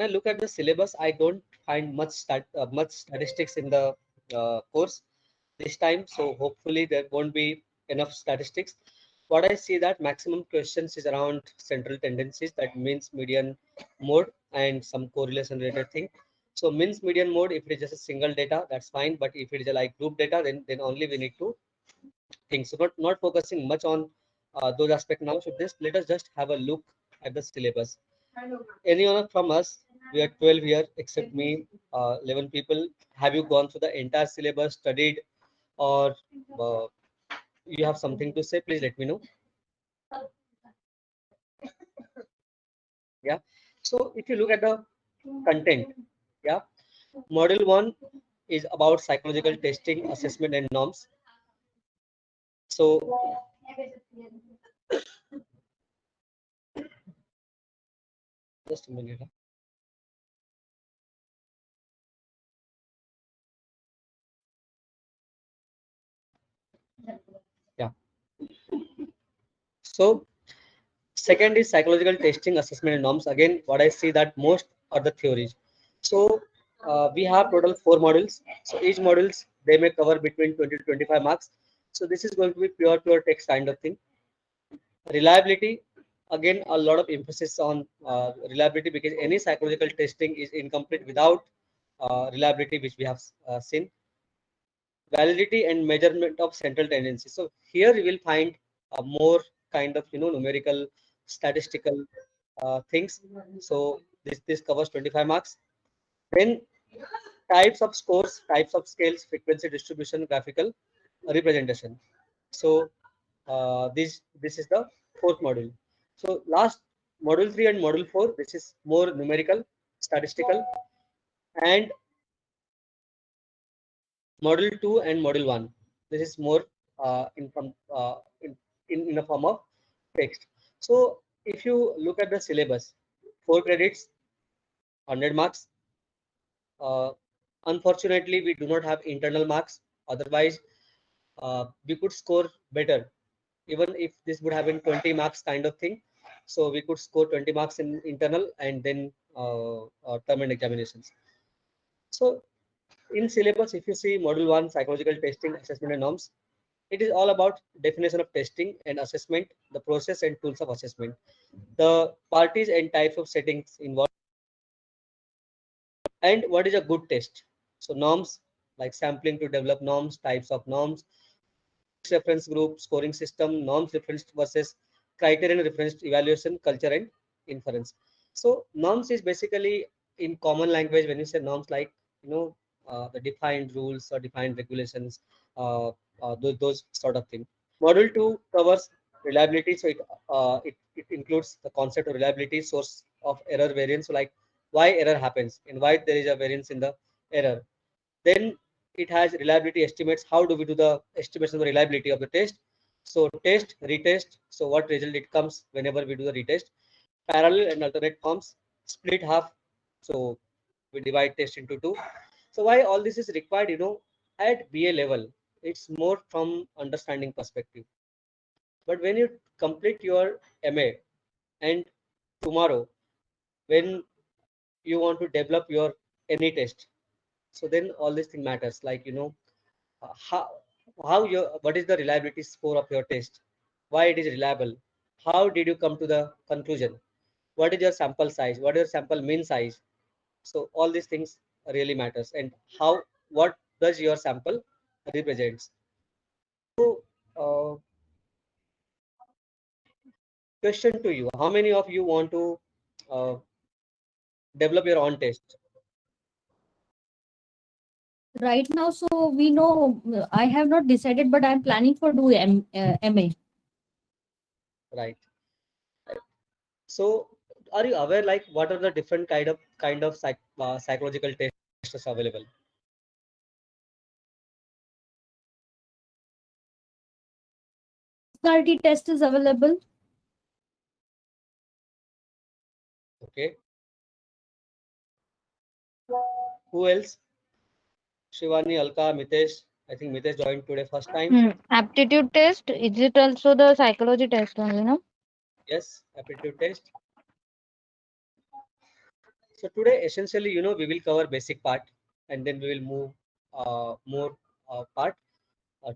when I look at the syllabus, I don't find much statistics in the course this time. So hopefully there won't be enough statistics. What I see that maximum questions is around central tendencies, that means median mode and some correlation related thing. So means median mode, if it is just a single data, that's fine. But if it is like group data, then only we need to think. So not focusing much on those aspects now. So this let us just have a look at the syllabus. Anyone from us, we are 12 here except me, 11 people. Have you gone through the entire syllabus, studied, or uh, you have something to say? Please let me know. Yeah. So if you look at the content, yeah, model 1 is about psychological testing, assessment, and norms. So just a minute. Yeah. So second is psychological testing, assessment, and norms. Again, what I see that most are the theories. So we have total 4 modules. So each modules they may cover between 20 to 25 marks. So this is going to be pure text kind of thing. Reliability, again, a lot of emphasis on reliability, because any psychological testing is incomplete without reliability, which we have seen. Validity and measurement of central tendency. So here you will find more kind of numerical, statistical things. So this covers 25 marks. Then types of scores, types of scales, frequency distribution, graphical representation. So this is the fourth module. So last, module 3 and module 4, this is more numerical, statistical, and module 2 and module 1, this is more in a form of text. So if you look at the syllabus, 4 credits, 100 marks. uh, Unfortunately, we do not have internal marks. Otherwise, we could score better, even if this would have been 20 marks kind of thing. So we could score 20 marks in internal and then term and examinations. So in syllabus, if you see module 1, psychological testing, assessment, and norms, it is all about definition of testing and assessment, the process and tools of assessment, the parties and types of settings involved, and what is a good test. So norms, like sampling to develop norms, types of norms, reference group, scoring system, norms referenced versus criterion referenced evaluation, culture, and inference. So norms is basically, in common language, when you say norms, like the defined rules or defined regulations, those sort of things. Module 2 covers reliability. So it includes the concept of reliability, source of error, variance, so like why error happens and why there is a variance in the error. Then it has reliability estimates. How do we do the estimation of the reliability of the test? So test, retest. So what result it comes whenever we do the retest? Parallel and alternate forms, split half. So we divide test into 2. So why all this is required? At BA level, it's more from understanding perspective. But when you complete your MA and tomorrow, when you want to develop your any test, so then all these thing matters. Like how your what is the reliability score of your test? Why it is reliable? How did you come to the conclusion? What is your sample size? What is your sample mean size? So all these things really matters, and how what does your sample represents. So question to you: how many of you want to uh, develop your own test? Right now, so we know I have not decided, but I'm planning for do MA. Right. So are you aware, like, what are the different kind of psychological tests available? Personality test is available. Okay. Who else? Shivani, Alka, Mitesh. I think Mitesh joined today first time. Aptitude test, is it also the psychology test only, no? Yes, aptitude test. So today, essentially, we will cover basic part, and then we will move more part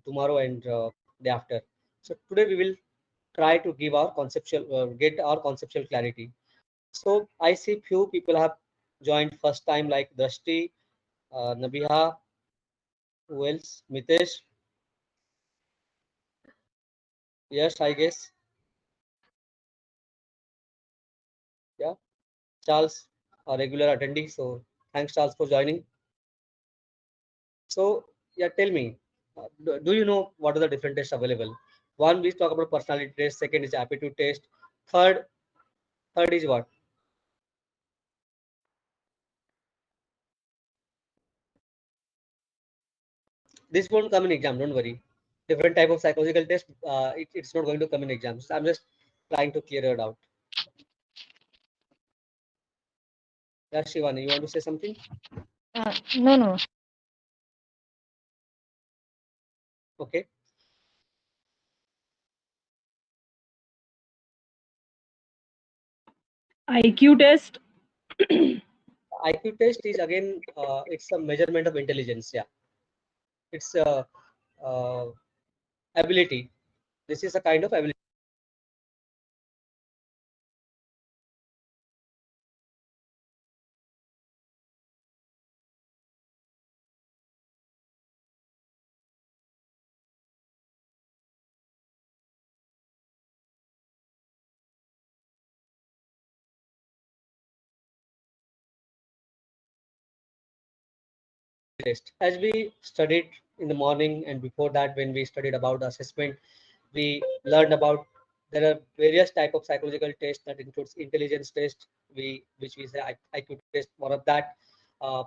tomorrow and day after. So today we will try to give our get our conceptual clarity. So I see few people have joined first time, like Drashti, Nabiha, who else? Mitesh. Yes, I guess. Yeah, Charles, a regular attendee. So thanks, Charles, for joining. So yeah, tell me, do you know what are the different tests available? One, we talk about personality test. Second is aptitude test. Third, third is what? This won't come in exam. Don't worry. Different type of psychological test. It's not going to come in exams. I'm just trying to clear it out. Yeah, Shivani, you want to say something? No. Okay. IQ test. IQ test is again, it's a measurement of intelligence. Yeah, it's a ability. This is a kind of ability test. As we studied in the morning and before that, when we studied about assessment, we learned about there are various type of psychological tests that includes intelligence test, which we say IQ test, one of that,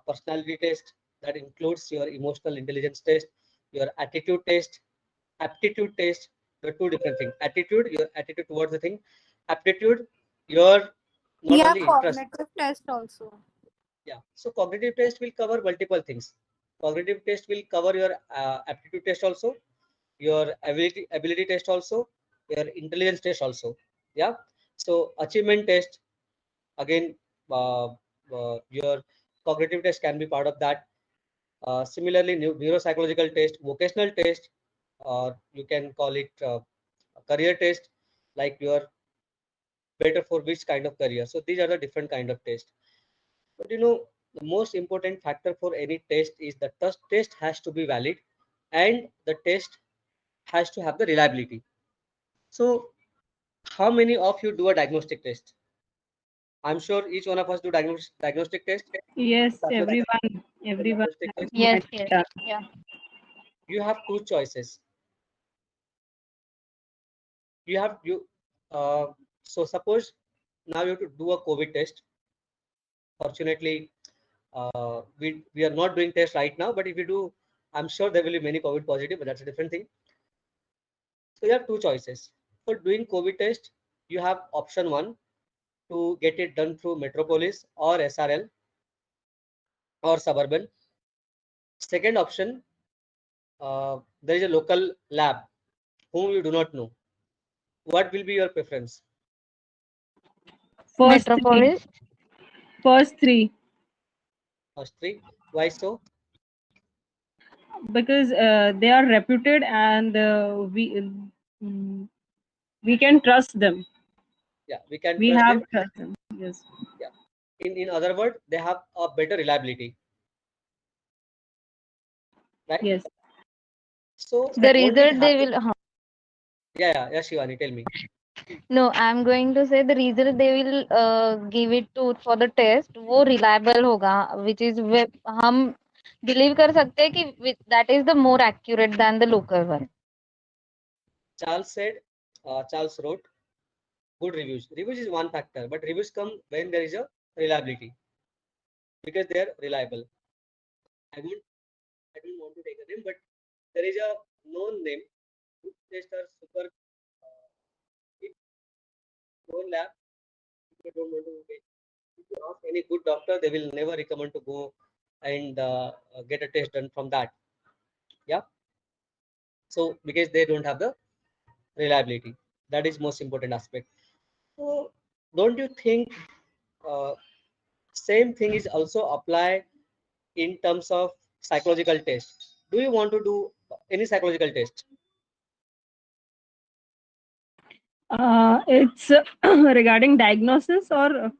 personality test that includes your emotional intelligence test, your attitude test, aptitude test. There are two different things. Attitude, your attitude towards the thing. Aptitude, your not Yeah, only interest. cognitive test also. Yeah. So cognitive test will cover multiple things. Cognitive test will cover your aptitude test also, your ability test also, your intelligence test also. Yeah. So achievement test again, your cognitive test can be part of that. Similarly, neuropsychological test, vocational test, or you can call it a career test, like you are better for which kind of career. So these are the different kind of tests. But the most important factor for any test is the test has to be valid, and the test has to have the reliability. So how many of you do a diagnostic test? I'm sure each one of us do diagnostic test. Yes, So everyone diagnostic test, Yes. has done. Yeah. you have two choices. You so suppose now you have to do a COVID test. Fortunately, we are not doing tests right now, but if we do, I'm sure there will be many COVID positive, but that's a different thing. So you have two choices. For doing COVID test, you have option one, to get it done through Metropolis or SRL or Suburban. Second option, there is a local lab whom you do not know. What will be your preference? First three. Metropolis. First three. First three. Why so? Because they are reputed and mm, we can trust them. Yeah, we can We trust have them. trust them. Yes. Yeah. In other words, they have a better reliability, right? Yes. So The won't it result they happen? will. Yeah, Shivani, tell me. No, I'm going to say the result they will give it to for the test वो reliable होगा, which is हम believe कर सकते हैं कि that is the more accurate than the local one. Charles said, Charles wrote, good reviews. Reviews is one factor, but reviews come when there is a reliability, because they are reliable. I don't want to take a name, but there is a known name. Good tests are super. If known lab, if you don't want to wait, if you ask any good doctor, they will never recommend to go and get a test done from that. Yeah. So because they don't have the reliability, that is most important aspect. So don't you think uh, Same thing is also apply in terms of psychological test. Do you want to do any psychological test? It's regarding diagnosis or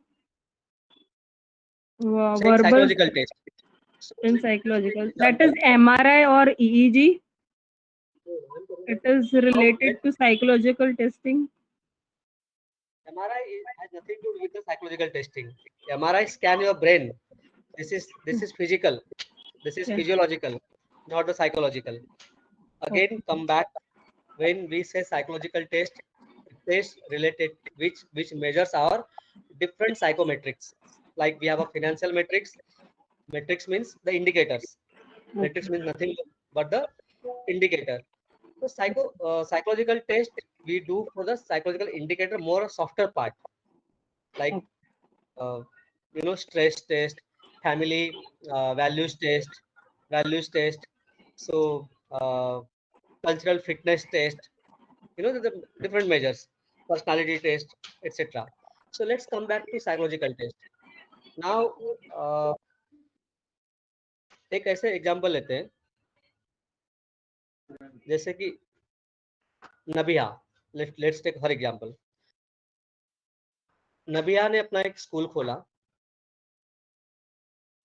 Saying verbal psychological test. in psychological. That is MRI or EEG. It is related to psychological testing. MRI has nothing to do with the psychological testing. MRI scan your brain. This is physical. This is Yes. physiological, not the psychological. Again, come back. When we say psychological test related which measures our different psychometrics. Like we have a financial metrics. Metrics means the indicators. Metrics means nothing but the indicator. So psychological test we do for the psychological indicator, more a softer part, like uh, stress test, family values test. So cultural fitness test, the different measures, personality test, etc. So let's come back to psychological test now. एक ऐसे example लेते हैं जैसे कि Nabiya. Let's take her example. Nabiya ने अपना एक school खोला.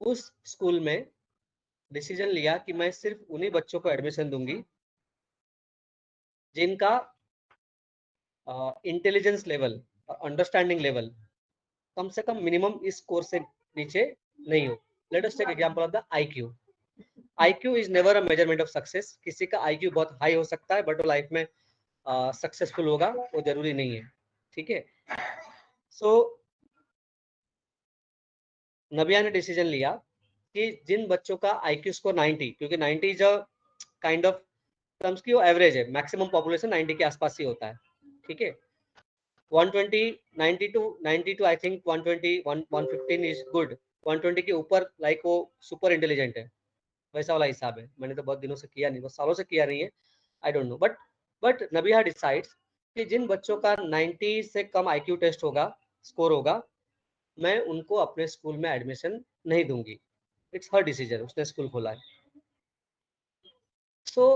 उस स्कूल में डिसीजन लिया कि मैं सिर्फ उन्हीं बच्चों को एडमिशन दूंगी जिनका इंटेलिजेंस लेवल और अंडरस्टैंडिंग लेवल कम से कम मिनिमम इस स्कोर से नीचे नहीं हो. Let us take example of the IQ. IQ is never a measurement of success. किसी का आईक्यू बहुत हाई हो सकता है बट वो लाइफ में सक्सेसफुल होगा, वो जरूरी नहीं है. ठीक है. सो नबिया ने डिसीजन लिया कि जिन बच्चों का आईक्यू स्कोर 90, क्योंकि 90 is a kind of terms की वो एवरेज है, मैक्सिमम पॉपुलेशन 90 के आसपास ही होता है. ठीक है. 120 92 आई थिंक 120 115 इज गुड. 120 के ऊपर लाइक वो सुपर इंटेलिजेंट है, वैसा वाला हिसाब है. मैंने तो बहुत दिनों से किया नहीं, बहुत सालों से किया नहीं है, आई डोंट नो. बट नबिया डिसाइड्स कि जिन बच्चों का 90 से कम आईक्यू टेस्ट होगा, स्कोर होगा, मैं उनको अपने स्कूल में एडमिशन नहीं दूंगी. It's her decision. उसने स्कूल खोला है. सो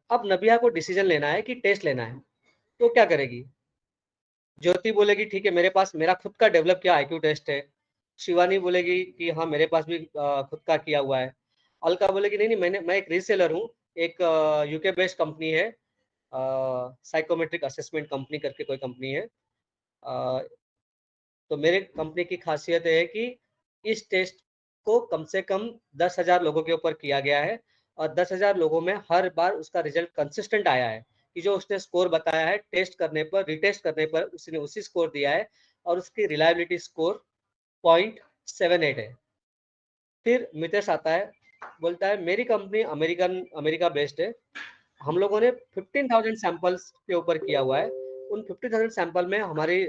अब नबिया को डिसीजन लेना है कि टेस्ट लेना है, तो क्या करेगी? ज्योति बोलेगी ठीक है, मेरे पास मेरा खुद का डेवलप किया आईक्यू टेस्ट है. शिवानी बोलेगी कि हाँ मेरे पास भी खुद का किया हुआ है. अलका बोलेगी नहीं मैं एक रीसेलर हूँ, एक यूके बेस्ड कंपनी है, साइकोमेट्रिक असेसमेंट कंपनी करके कोई कंपनी है. तो मेरे कंपनी की खासियत है कि इस टेस्ट को कम से कम 10,000 लोगों के ऊपर किया गया है और 10,000 लोगों में हर बार उसका रिजल्ट कंसिस्टेंट आया है कि जो उसने स्कोर बताया है टेस्ट करने पर, रिटेस्ट करने पर उसने उसी स्कोर दिया है और उसकी रिलायबिलिटी स्कोर 0.78 है. फिर मितेश आता है, बोलता है मेरी कंपनी अमेरिका बेस्ड है, हम लोगों ने 15,000 सैंपल्स के ऊपर किया हुआ है. उन 50,000 सैंपल में हमारी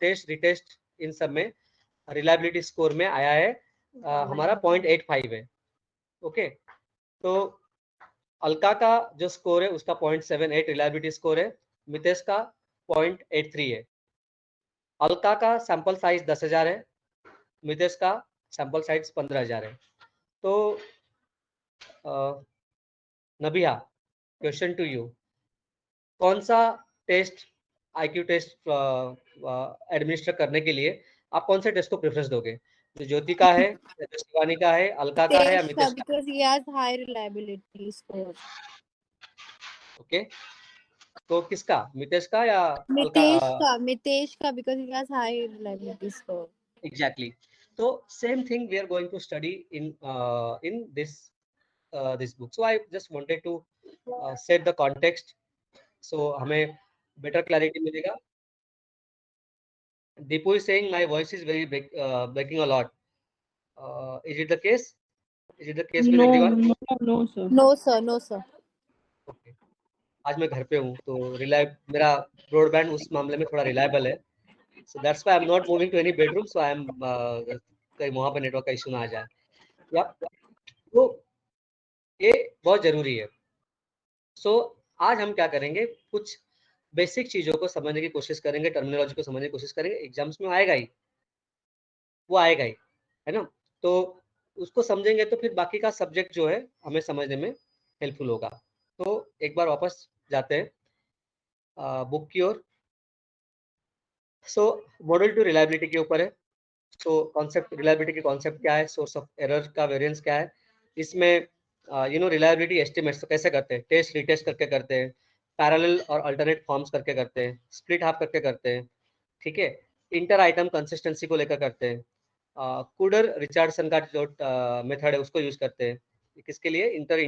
टेस्ट रिटेस्ट इन सब में रिलायबिलिटी स्कोर में आया है हमारा 0.85 है. ओके. तो अलका का जो स्कोर है उसका 0.78 रिलायबिलिटी स्कोर है, मितेश का 0.83 है. अलका का सैंपल साइज 10,000 है, मितेश का सैंपल साइज 15,000 है. तो नबिया, क्वेश्चन टू यू, कौन सा टेस्ट आईक्यू टेस्ट एडमिनिस्टर करने के लिए आप कौन से टेस्ट को प्रेफरेंस दोगे? जो ज्योति का है, जो शिवानी का है, अलका का है या मितेश का? because he has high reliability score. Okay. तो किसका, मितेश का या Alka? Mitesh ka because he has high reliability score. Exactly. So same thing we are going to study in this book. So I just wanted to set the context. So हमें better clarity मिलेगा. Deepu is saying my voice is very breaking a lot. Is it the case? Is it the case with everyone? No, sir. No sir, no sir. Okay. आज मैं घर पे हूँ तो मेरा broadband उस मामले में थोड़ा रिलायबल है. So that's why I'm not moving to any bedroom. So I'm कहीं वहाँ पे नेटवर्क का इशू ना आ जाए. तो ये बहुत जरूरी है. सो आज हम क्या करेंगे, कुछ बेसिक चीजों को समझने की कोशिश करेंगे, टर्मिनोलॉजी को समझने की कोशिश करेंगे. एग्जाम्स में आएगा ही, वो आएगा ही. है ना। तो उसको समझेंगे तो फिर बाकी का सब्जेक्ट जो है हमें समझने में हेल्पफुल होगा। तो एक बार वापस जाते हैं बुक की ओर। सो मॉडल टू रिलायबिलिटी के ऊपर है। सो कॉन्सेप्ट रिलायबिलिटी के कॉन्सेप्ट क्या है, सोर्स ऑफ एरर का वेरिएंस क्या है, इसमें रिलायबिलिटी एस्टिमेट्स तो कैसे करते हैं, टेस्ट रिटेस्ट करके करते हैं, पैरेलल और अल्टरनेट फॉर्म्स करके करते हैं, स्प्लिट हाफ करके करते हैं, ठीक है, इंटर आइटम कंसिस्टेंसी को लेकर करते हैं, कुडर रिचर्डसन का जो मेथड है उसको यूज करते हैं किसके लिए, इंटर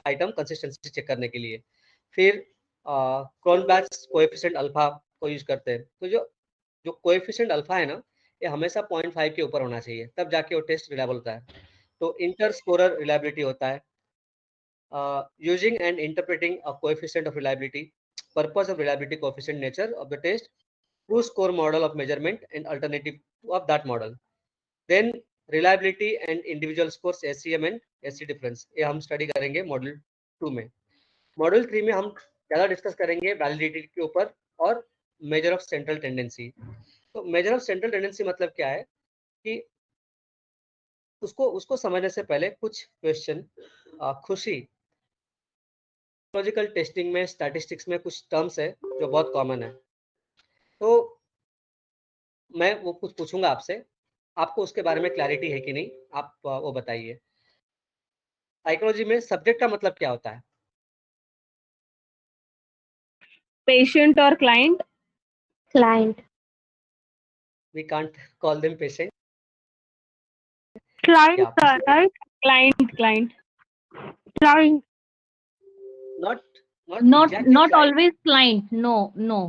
आइटम कंसिस्टेंसी चेक करने के लिए। फिर क्रोनबैच कोएफिशिएंट अल्फा को यूज करते हैं। तो जो जो कोएफिशिएंट अल्फा है ना, ये हमेशा 0.5 के ऊपर होना चाहिए, तब जाके वो टेस्ट रिलायबल होता है। तो इंटर स्कोरर रिलायबिलिटी होता है। Using and interpreting a coefficient of reliability, purpose of reliability coefficient, nature of the test, true score model of measurement and alternative of that model. Then reliability and individual scores, SCM and SC difference, ये हम study करेंगे model 2 में। Model 3 में हम ज़्यादा discuss करेंगे validity के ऊपर और मेजर ऑफ सेंट्रल टेंडेंसी। तो मेजर ऑफ सेंट्रल टेंडेंसी मतलब क्या है कि उसको उसको समझने से पहले कुछ क्वेश्चन, खुशी, लॉजिकल टेस्टिंग में, स्टैटिस्टिक्स में कुछ टर्म्स है जो बहुत कॉमन है। तो मैं वो कुछ पूछूंगा आपसे, आपको उसके बारे में क्लैरिटी है कि नहीं, आप वो बताइए। साइकोलॉजी में सब्जेक्ट का मतलब क्या होता है? Patient or client? Client. We can't call them patient. Client, Yeah, sir, right? Client. Client. not Not exactly not client. always client. No.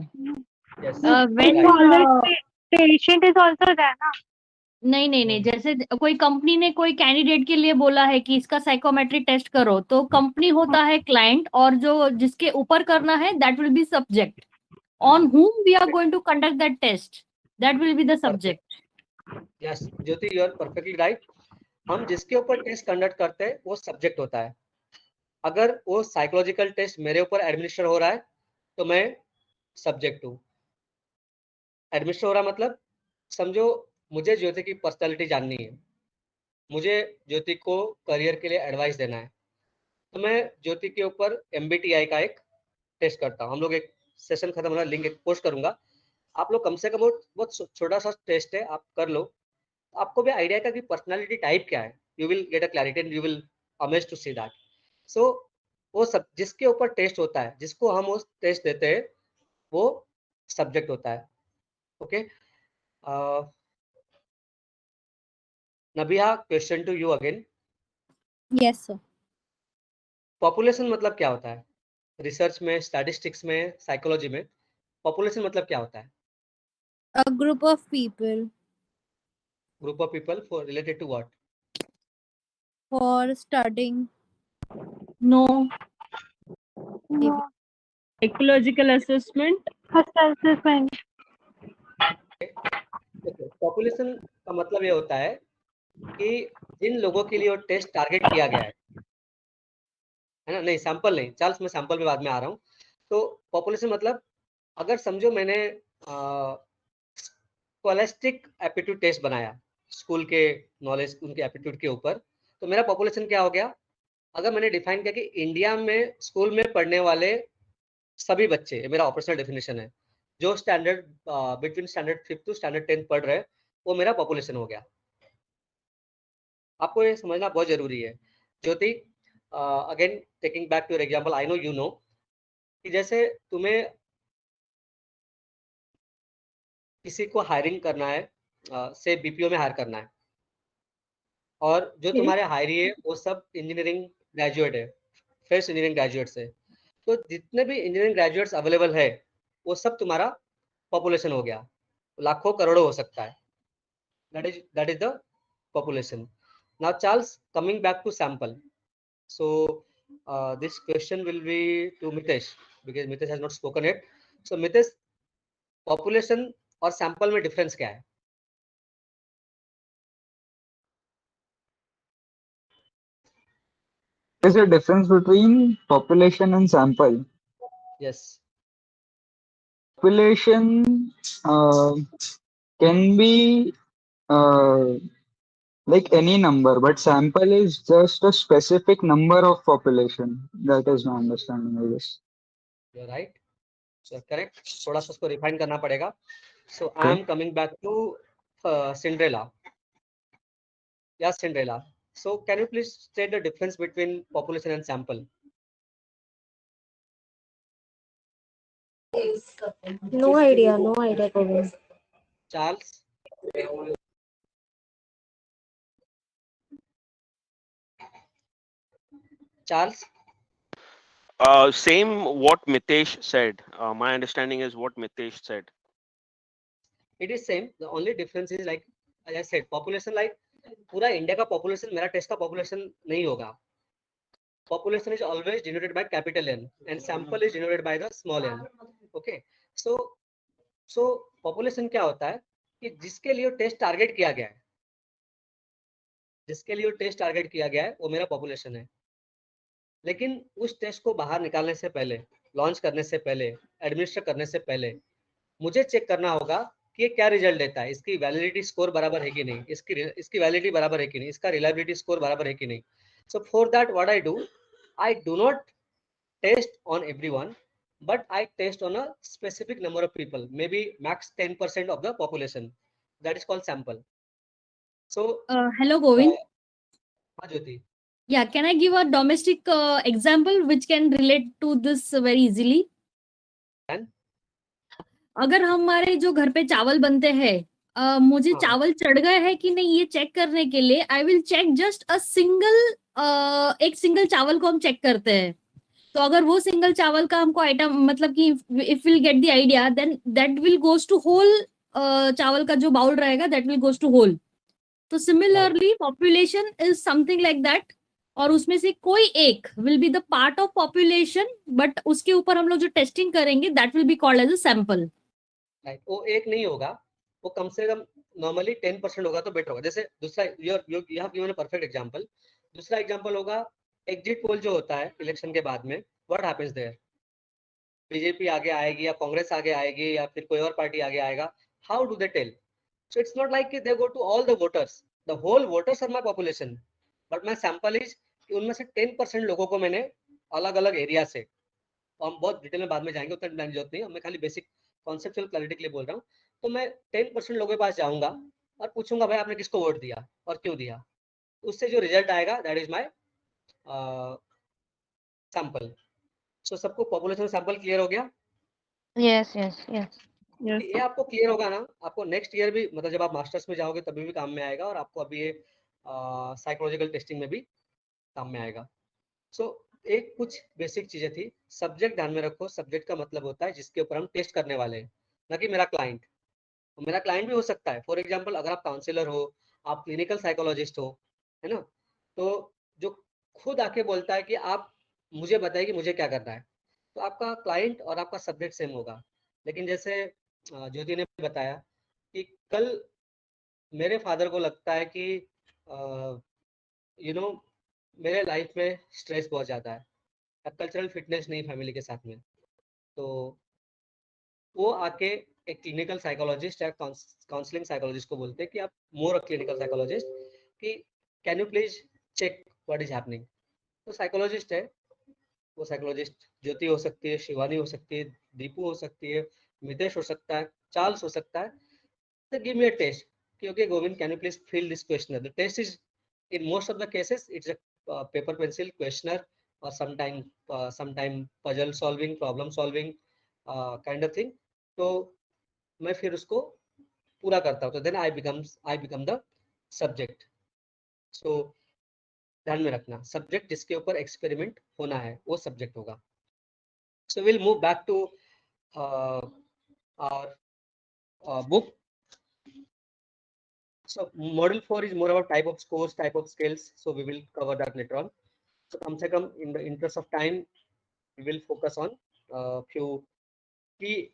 Yes, When right. Patient is also there, na? नहीं, जैसे कोई company ने कोई candidate के लिए बोला है कि इसका साइकोमेट्री टेस्ट करो, तो कंपनी होता है क्लाइंट, और जो जिसके ऊपर करना है that will be subject, on whom we are going to conduct that test, that will be the subject. Yes Jyoti, you are perfectly right. हम जिसके ऊपर टेस्ट कंडक्ट करते हैं वो सब्जेक्ट होता है। अगर वो साइकोलॉजिकल टेस्ट मेरे ऊपर एडमिनिस्टर हो रहा है तो मैं सब्जेक्ट हूँ। एडमिनिस्टर हो रहा मतलब, समझो मुझे ज्योति की पर्सनालिटी जाननी है, मुझे ज्योति को करियर के लिए एडवाइस देना है, तो मैं ज्योति के ऊपर MBTI का एक टेस्ट करता हूँ। हम लोग एक सेशन खत्म होना लिंक एक पोस्ट करूंगा, आप लोग कम से कम बहुत छोटा सा टेस्ट है, आप कर लो, आपको भी आइडिया का कि पर्सनालिटी टाइप क्या है, you will get a clarity and you will amaze to see that. So वो सब जिसके ऊपर टेस्ट होता है, जिसको हम उस टेस्ट देते हैं, वो सब्जेक्ट होता है। Okay, Nabiya, question to you again. Yes, sir. Population मतलब क्या होता है? रिसर्च में, स्टैटिस्टिक्स में, साइकोलॉजी में पॉपुलेशन मतलब क्या होता है? A group of people group of people for related to what? for studying. No. Maybe. Psychological assessment. Population का मतलब ये होता है कि जिन लोगों के लिए वो टेस्ट टारगेट किया गया है ना, नहीं सैंपल नहीं, चार्ल्स मैं सैंपल में बाद में आ रहा हूँ। तो पॉपुलेशन मतलब, अगर समझो मैंने स्कॉलास्टिक एप्टीट्यूड टेस्ट बनाया स्कूल के नॉलेज, उनके एप्टीट्यूड के ऊपर, तो मेरा पॉपुलेशन क्या हो गया? अगर मैंने डिफाइन किया कि इंडिया में स्कूल में पढ़ने वाले सभी बच्चे, ये मेरा ऑपरेशनल डेफिनेशन है, जो standard between standard 5th to standard 10th पढ़ रहे हैं, वो मेरा पॉपुलेशन हो गया। आपको ये समझना बहुत जरूरी है। Jyoti, again taking back to your example, I know you know कि जैसे तुम्हें किसी को हायरिंग करना है, से BPO में हायर करना है, और जो तुम्हारे हायरी है वो सब इंजीनियरिंग ग्रेजुएट है, फ्रेश इंजीनियरिंग ग्रेजुएट्स है, तो जितने भी इंजीनियरिंग ग्रेजुएट्स अवेलेबल है वो सब तुम्हारा पॉपुलेशन हो गया, लाखों करोड़ों हो सकता है। that is the population. Now Charles, coming back to sample, so this question will be to Mitesh because Mitesh has not spoken yet. So Mitesh, population और sample में difference क्या है? Is a difference between population and sample. Yes. Population can be Like any number, but sample is just a specific number of population. That is my understanding, I guess. You're right. So correct. थोड़ा सा उसको refine करना पड़ेगा. So I Okay. am coming back to Cinderella. Yeah, Cinderella. So can you please state the difference between population and sample? No idea, Govind. Charles. Charles. Same what Mitesh said. My understanding is what Mitesh said. It is same. The only difference is like as I said, population like पूरा India का population मेरा test का population नहीं होगा. Population is always denoted by capital N and sample is denoted by the small n. Okay. So population क्या होता है कि जिसके लिए टेस्ट टारगेट किया गया है, जिसके लिए टेस्ट टारगेट किया गया है वो मेरा पॉपुलेशन है. लेकिन उस टेस्ट को बाहर निकालने से पहले, लॉन्च करने से पहले, एडमिनिस्टर करने से पहले मुझे चेक करना होगा कि ये क्या रिजल्ट देता है, इसकी वैलिडिटी स्कोर बराबर है कि नहीं, इसकी वैलिडिटी बराबर है कि नहीं, इसका रिलायबिलिटी स्कोर बराबर है कि नहीं. So for that what I do not test on everyone, but I test on a specific number of people, maybe max 10% of the population. That is called sample. So Hello, Govind. Jyoti. Yeah, can I give a domestic example which can relate to this very easily? Can? अगर हमारे जो घर पे चावल बनते हैं, मुझे हाँ. चावल चढ़ गए हैं कि नहीं ये चेक करने के लिए I will check just a single, एक सिंगल चावल को हम चेक करते हैं. तो अगर वो सिंगल चावल का हमको आइटम मतलब कि if will get the idea then that will goes to whole, चावल का जो बाउल रहेगा that will goes to whole. तो similarly population is something like that, और उसमें से कोई एक will be the part of population, but उसके ऊपर हम लोग जो टेस्टिंग करेंगे that will be called as a sample. Right. वो एक नहीं होगा, वो कम से कम नॉर्मली 10% होगा तो बेटर होगा. जैसे दूसरा you have given a perfect example. दूसरा एग्जांपल होगा एग्जिट पोल जो होता है इलेक्शन के बाद में, व्हाट हैपेंस देयर, बीजेपी आगे आएगी या कांग्रेस आगे आएगी या फिर कोई और पार्टी आगे आएगा, how do they tell? So it's not like they go to all the voters, the whole voters are my population, but my sample is कि उनमें से 10% लोगों को मैंने अलग अलग एरिया से, हम बहुत डिटेल में बाद में जाएंगे, उतना टाइम जरूरत नहीं, मैं खाली बेसिक कॉन्सेप्चुअल क्लैरिटी के लिए बोल रहा हूँ. तो मैं 10% लोगों के पास जाऊंगा और पूछूंगा भाई आपने किसको वोट दिया और क्यों दिया. उससे जो रिजल्ट आएगा दैट इज माय सैंपल. सो सबको पॉपुलेशन सैंपल क्लियर हो गया? Yes. Yes. ये आपको क्लियर होगा ना, आपको नेक्स्ट ईयर भी मतलब जब आप मास्टर्स में जाओगे तभी भी काम में आएगा, और आपको अभी ये साइकोलॉजिकल टेस्टिंग में भी काम में आएगा. सो एक कुछ बेसिक चीजें थी. सब्जेक्ट ध्यान में रखो, सब्जेक्ट का मतलब होता है जिसके ऊपर हम टेस्ट करने वाले हैं, ना कि मेरा क्लाइंट. मेरा क्लाइंट भी हो सकता है, फॉर एग्जांपल अगर आप काउंसलर हो, आप क्लिनिकल साइकोलॉजिस्ट हो, है ना, तो जो खुद आके बोलता है कि आप मुझे बताइए कि मुझे क्या करना है, तो आपका क्लाइंट और आपका सब्जेक्ट सेम होगा. लेकिन जैसे ज्योति ने बताया कि कल मेरे फादर को लगता है कि मेरे लाइफ में स्ट्रेस बहुत ज़्यादा है, कल्चरल फिटनेस नहीं फैमिली के साथ में, तो वो आके एक क्लिनिकल साइकोलॉजिस्ट या काउंसलिंग साइकोलॉजिस्ट को बोलते हैं कि आप मोर अ क्लिनिकल साइकोलॉजिस्ट कि can you please check what is happening. तो साइकोलॉजिस्ट है, वो साइकोलॉजिस्ट ज्योति हो सकती है, शिवानी हो सकती है, दीपू हो सकती है, मितेश हो सकता है, चार्ल्स हो सकता है. तो गिव मी अ टेस्ट कि okay Govind can you please fill this questionnaire. The test is in most of the cases it's a paper pencil questionnaire or sometime puzzle solving, problem solving kind of thing. तो मैं फिर उसको पूरा करता हूँ, तो then I become the subject. so ध्यान में रखना, सब्जेक्ट जिसके ऊपर एक्सपेरिमेंट होना है वो सब्जेक्ट होगा. so we'll move back to our book. So model 4 is more about type of scores, type of scales, so we will cover that later on. So come se come in the interest of time we will focus on few key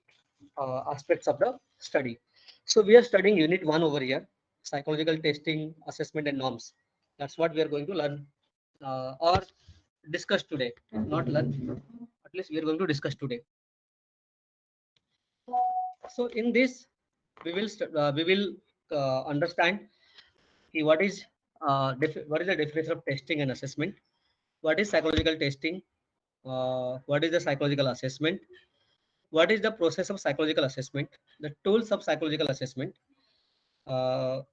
aspects of the study. So we are studying unit 1 over here, psychological testing, assessment and norms. That's what we are going to learn or discuss today. Not learn, at least we are going to discuss today. So in this we will understand what is what is the definition of testing and assessment? What is psychological testing? What is the psychological assessment? What is the process of psychological assessment? The tools of psychological assessment, the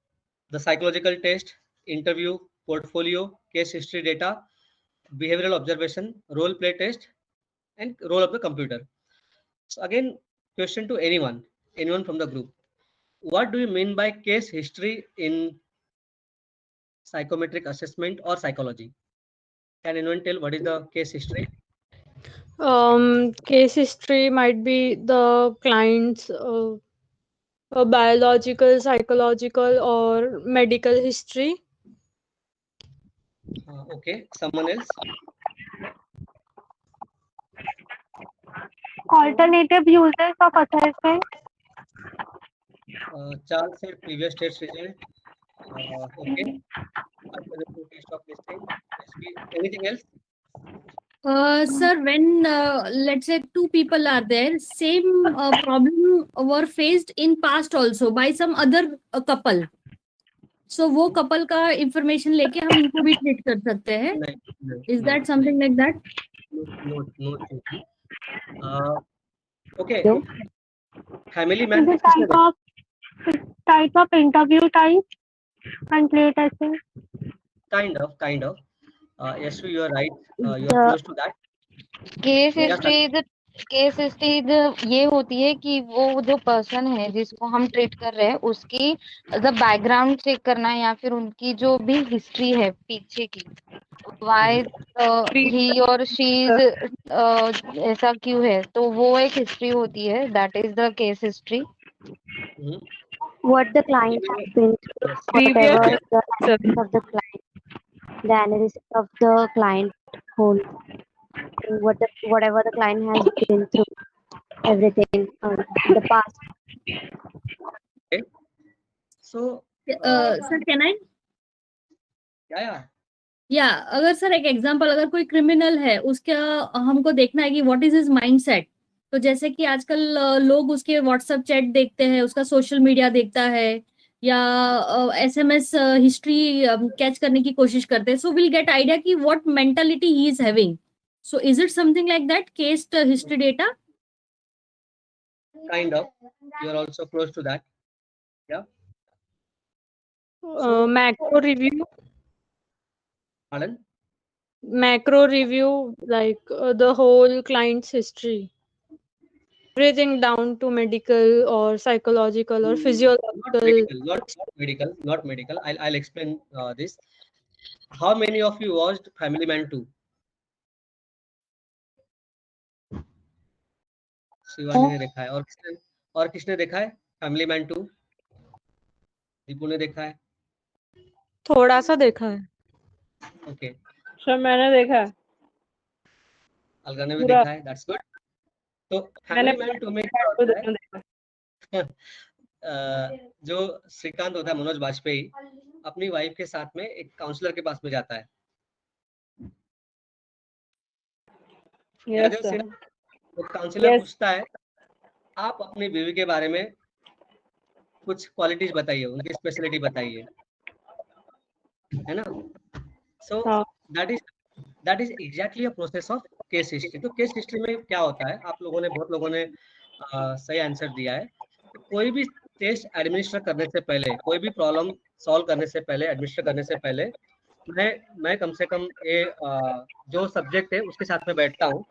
psychological test, interview, portfolio, case history data, behavioral observation, role play test, and role of the computer. So again, question to anyone from the group. What do you mean by case history in psychometric assessment or psychology? Can anyone tell what is the case history? Case history might be the client's biological, psychological, or medical history. Okay, someone else? Alternative uses of assessment. Charles said previous test result. Okay. Alternative test of listing. Anything else? Sir, when let's say two people are there, same problem were faced in past also by some other couple. So वो couple का information लेके हम इनको भी treat कर सकते हैं. Is that something like that? No. Okay. No. Family man. The type of interview type and play testing. Kind of. Yes, you are right. You are The- close to that. Case Yeah, history ये होती है कि वो जो person है जिसको हम treat कर रहे हैं उसकी बैकग्राउंड चेक करना या फिर उनकी जो भी हिस्ट्री है पीछे की वाई ही और शी ऐसा क्यों है, तो वो एक हिस्ट्री होती है, that is the case history. What the client has been through, whatever the analysis of the client, the analysis of the client whole, whatever the client has been through, everything in the past. Okay. So, Sir, can I? yeah. या अगर sir एक example, अगर कोई criminal है उसका हमको देखना है कि व्हाट इज हिज माइंडसेट. तो जैसे कि आजकल लोग उसके व्हाट्सएप चैट देखते हैं, उसका सोशल मीडिया देखता है या एसएमएस हिस्ट्री कैच करने की कोशिश करते हैं. सो विल गेट आइडिया कि what mentality he is having. So is it something like that case history data? Kind of. You are also close to that. Yeah. Macro review. Pardon? Macro review, like the whole client's history. Everything down to medical or psychological or physiological. Not medical. I'll explain this. How many of you watched Family Man 2? Shivani ने देखा है. और किसने देखा है family man 2? Deepu ने देखा है? थोड़ा सा देखा है. ओके. सर मैंने देखा है. अलगा ने भी देखा है. That's good. तो फैमिली मैन 2 में क्या होता है? जो श्रीकांत होता है, मनोज बाजपेयी, अपनी वाइफ के साथ में एक काउंसलर के पास में जाता है. Yes, sir. तो काउंसलर पूछता है आप अपनी बीवी के बारे में कुछ क्वालिटीज बताइए, उनकी स्पेशलिटी बताइए, है ना. सो that is exactly a process of case history. तो केस हिस्ट्री में क्या होता है, आप लोगों ने बहुत लोगों ने सही आंसर दिया है. कोई भी टेस्ट एडमिनिस्टर करने से पहले, कोई भी प्रॉब्लम सॉल्व करने से पहले, एडमिनिस्टर करने से पहले मैं कम से कम ये जो सब्जेक्ट है उसके साथ में बैठता हूँ.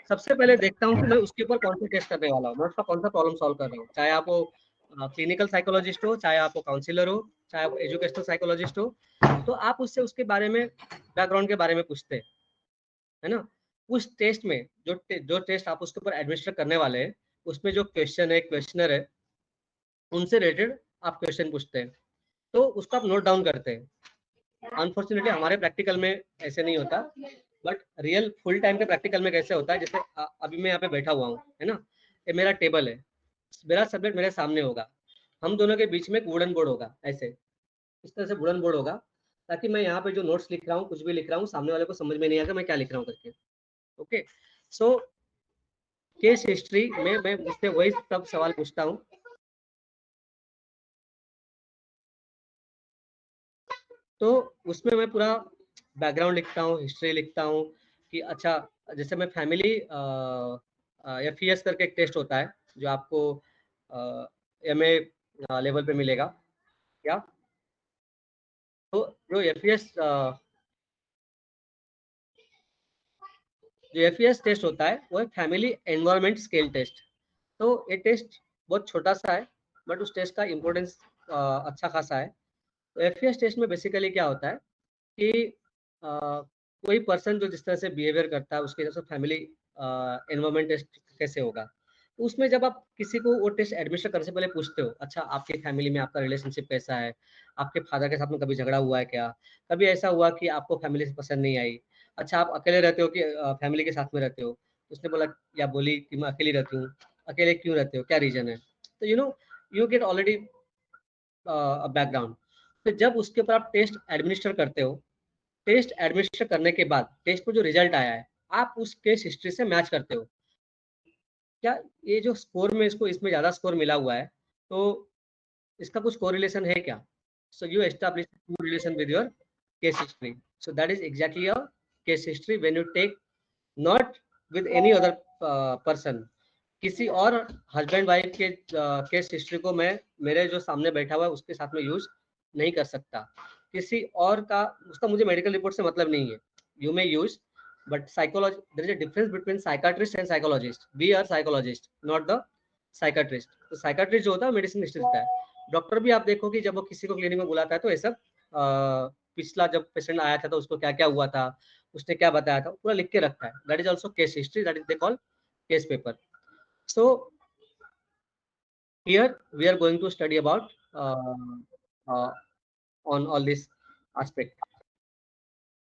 सबसे पहले देखता हूँ कि मैं उसके ऊपर कौन सा टेस्ट करने वाला हूँ, मैं उसका कौन सा प्रॉब्लम सॉल्व कर रहा हूँ. चाहे आप क्लिनिकल साइकोलॉजिस्ट हो, चाहे आप काउंसिलर हो, चाहे आप एजुकेशनल साइकोलॉजिस्ट हो, तो आप उससे उसके बारे में, बैकग्राउंड के बारे में पूछते हैं, है ना. उस टेस्ट में जो टेस्ट आप उसके ऊपर एडमिनिस्टर करने वाले हैं, उसमें जो क्वेश्चन है, क्वेश्चनर है, उनसे रिलेटेड आप क्वेश्चन पूछते हैं, तो उसको आप नोट डाउन करते हैं. अनफॉर्चुनेटली हमारे प्रैक्टिकल में ऐसे नहीं होता, बट रियल फुल टाइम के प्रैक्टिकल में कैसे होता है, जैसे अभी मैं यहाँ पे बैठा हुआ हूँ, है ना. ये मेरा टेबल है, मेरा सब्जेक्ट मेरे सामने होगा, हम दोनों के बीच में एक वुडन बोर्ड होगा, ऐसे इस तरह से वुडन बोर्ड होगा, ताकि मैं यहाँ पे जो नोट्स लिख रहा हूँ, कुछ भी लिख रहा हूँ, सामने वाले को समझ में नहीं आएगा मैं क्या लिख रहा हूँ करके. ओके. सो केस हिस्ट्री में मैं उससे वही सब सवाल पूछता हूँ. तो उसमें मैं पूरा बैकग्राउंड लिखता हूँ, हिस्ट्री लिखता हूँ कि अच्छा, जैसे मैं फैमिली FES करके एक टेस्ट होता है जो आपको MA लेवल पे मिलेगा क्या। तो जो FES टेस्ट होता है वो है फैमिली एनवायरनमेंट स्केल टेस्ट। तो ये टेस्ट बहुत छोटा सा है बट उस टेस्ट का इम्पोर्टेंस अच्छा खासा है। तो FES टेस्ट में बेसिकली क्या होता है कि कोई पर्सन जो जिस तरह से बिहेवियर करता है उसके हिसाब से फैमिली एनवायरनमेंट टेस्ट कैसे होगा। तो उसमें जब आप किसी को वो टेस्ट एडमिशन करने से पहले पूछते हो, अच्छा आपके फैमिली में आपका रिलेशनशिप कैसा है, आपके फादर के साथ में कभी झगड़ा हुआ है क्या, कभी ऐसा हुआ कि आपको फैमिली से पसंद नहीं आई, अच्छा आप अकेले रहते हो कि फैमिली के साथ में रहते हो। उसने बोला या बोली कि मैं अकेली रहती हूँ। अकेले क्यों रहते हो, क्या रीजन है। तो यू गेट ऑलरेडी बैकग्राउंड। तो जब उसके ऊपर आप टेस्ट एडमिनिस्टर करते हो, टेस्ट एडमिनिस्टर करने के बाद टेस्ट में जो रिजल्ट आया है आप उस केस हिस्ट्री से मैच करते हो, क्या ये जो स्कोर में इसमें ज्यादा स्कोर मिला हुआ है तो इसका कुछ कोरिलेशन है क्या। So you establish correlation with your case history. So that is exactly your case history when you take not with any other person. किसी और हस्बैंड वाइफ के केस हिस्ट्री को मैं मेरे जो सामने बैठा हुआ है उसके साथ में यूज नहीं कर सकता। किसी और का उसका मुझे मेडिकल रिपोर्ट से मतलब नहीं है। You may use but psychology, there is a difference between psychiatrist and psychologist. We are psychologist not the psychiatrist. तो साइकाट्रिस्ट जो होता है मेडिसिन हिस्ट्री देता है। डॉक्टर भी आप देखो कि जब वो किसी को क्लिनिक में बुलाता है तो ये सब पिछला जब पेशेंट आया था तो उसको क्या क्या हुआ था, उसने क्या बताया था, पूरा लिख के रखता है। That is also case history, that is they call case paper. So here we are going to study about on all this aspect.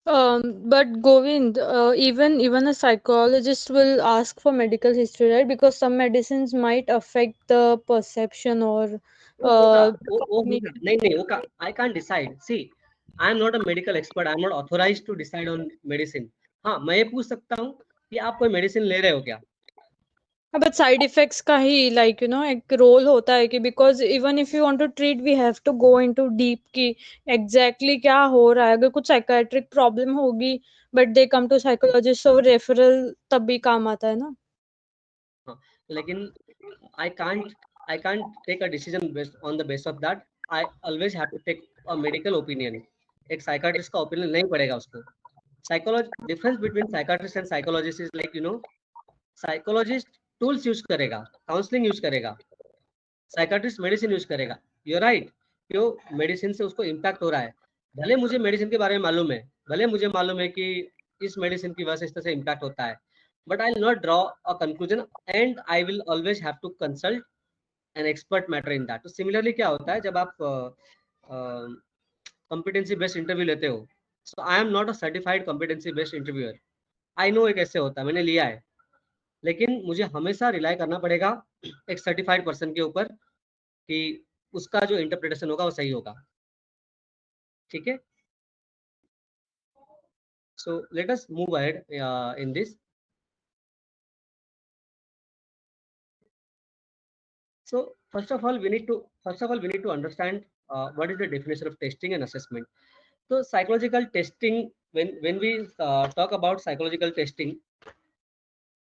But Govind, even a psychologist will ask for medical history, right? Because some medicines might affect the perception or नहीं, I can't decide. See, I am not a medical expert. I am not authorized to decide on medicine. हाँ, मैं ये पूछ सकता हूँ कि आप कोई मेडिसिन ले रहे हो क्या। but side effects का ही एक रोल होता है कि because even if you want to treat we have to go into deep कि exactly क्या हो रहा है। अगर कुछ psychiatric problem होगी but they come to psychologist so referral तब भी काम आता है ना। हाँ, लेकिन I can't take a decision based on the basis of that. I always have to take a medical opinion. एक साइकाट्रिस्ट का ओपिनियन नहीं पड़ेगा उसको। Psychology, difference between psychiatrist and psychologist is like psychologist tools use करेगा, counselling use करेगा, psychiatrist medicine use करेगा। You right, क्यों medicine से उसको इम्पैक्ट हो रहा है। भले मुझे मेडिसिन के बारे में मालूम है, भले मुझे मालूम है कि इस मेडिसिन की वजह से इस तरह से इम्पैक्ट होता है, but I will not draw a conclusion and I will always have to consult an expert matter in that. तो सिमिलरली क्या होता है जब आप कॉम्पिटेंसी बेस्ड इंटरव्यू लेते हो, so I am not a certified competency based interviewer. I know ये कैसे होता है, मैंने लिया है, लेकिन मुझे हमेशा रिलाई करना पड़ेगा एक सर्टिफाइड पर्सन के ऊपर कि उसका जो इंटरप्रिटेशन होगा वो सही होगा। ठीक है, सो let us move ahead in this. So first of all we need to understand what is the definition of testing and assessment. So psychological testing, when we talk about psychological testing,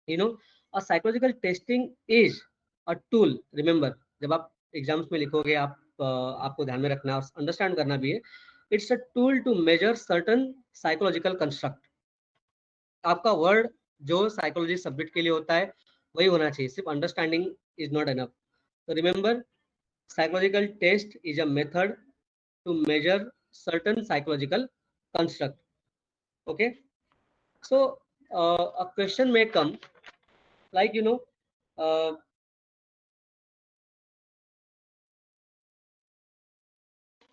a psychological testing is a tool. Remember, जब आप exams में लिखोगे आपको ध्यान में रखना, understand करना भी है। It's a tool to measure certain psychological construct. आपका वर्ड जो साइकोलॉजी सब्जेक्ट के लिए होता है वही होना चाहिए, सिर्फ understanding is not enough. So remember, psychological test is a method to measure certain psychological construct. Okay, so a question may come like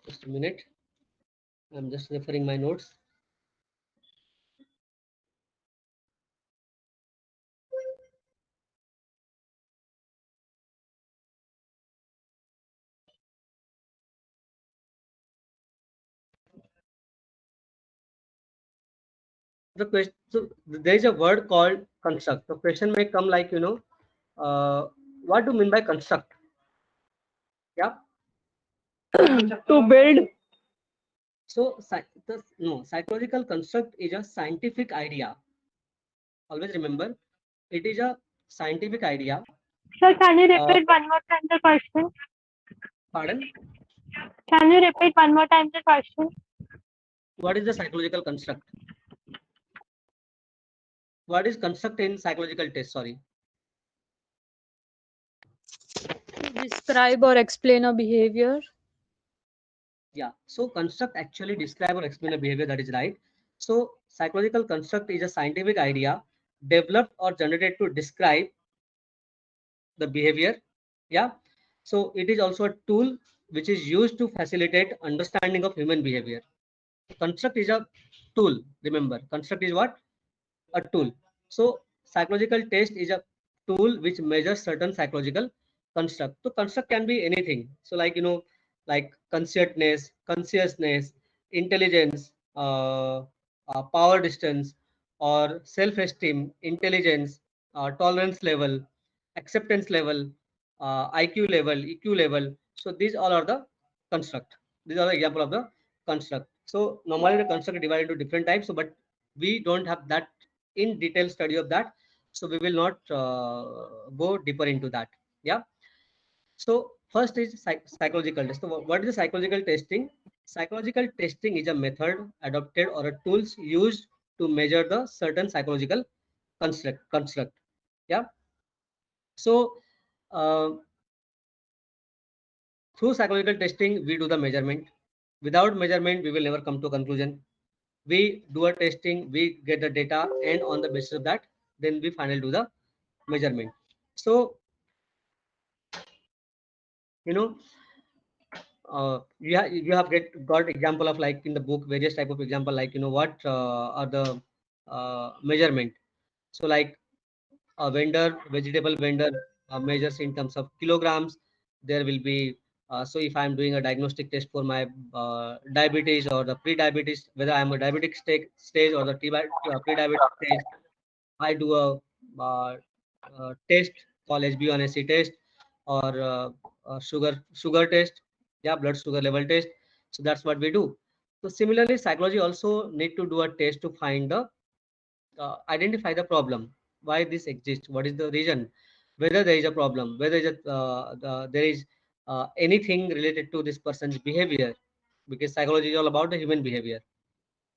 just a minute, I'm just referring my notes. The question, so there is a word called construct. The question may come like what do you mean by construct? Yeah, To build. So psychological construct is a scientific idea. Always remember, it is a scientific idea. Sir, can you Uh, repeat one more time the question? Pardon? Can you repeat one more time the question? What is the psychological construct? What is construct in psychological test? Sorry. Describe or explain a behavior. Yeah. So construct actually describe or explain a behavior. That is right. So psychological construct is a scientific idea developed or generated to describe the behavior. Yeah. So it is also a tool which is used to facilitate understanding of human behavior. Construct is a tool. Remember, construct is what? A tool. So psychological test is a tool which measures certain psychological construct. So construct can be anything. So like like consciousness, intelligence, power distance, or self-esteem, intelligence, tolerance level, acceptance level, IQ level, EQ level. So these all are the construct. These are the example of the construct. So normally the construct is divided into different types. So but we don't have that in detail study of that, so we will not go deeper into that. Yeah. So first is psychological test. So what is the psychological testing? Psychological testing is a method adopted or a tools used to measure the certain psychological construct. Yeah. So through psychological testing we do the measurement. Without measurement we will never come to a conclusion. We do a testing, we get the data, and on the basis of that then we finally do the measurement. So you have got example of, like in the book, various type of example, like what are the measurement. So like a vegetable vendor measures in terms of kilograms. There will be so if I'm doing a diagnostic test for my diabetes or the pre-diabetes, whether I'm a diabetic stage or the pre-diabetic stage, I do a test called HbA1c test, or sugar test, yeah, blood sugar level test. So that's what we do. So similarly, psychology also need to do a test to find the identify the problem, why this exists, what is the reason, whether there is a problem, whether there is anything related to this person's behavior, because psychology is all about the human behavior.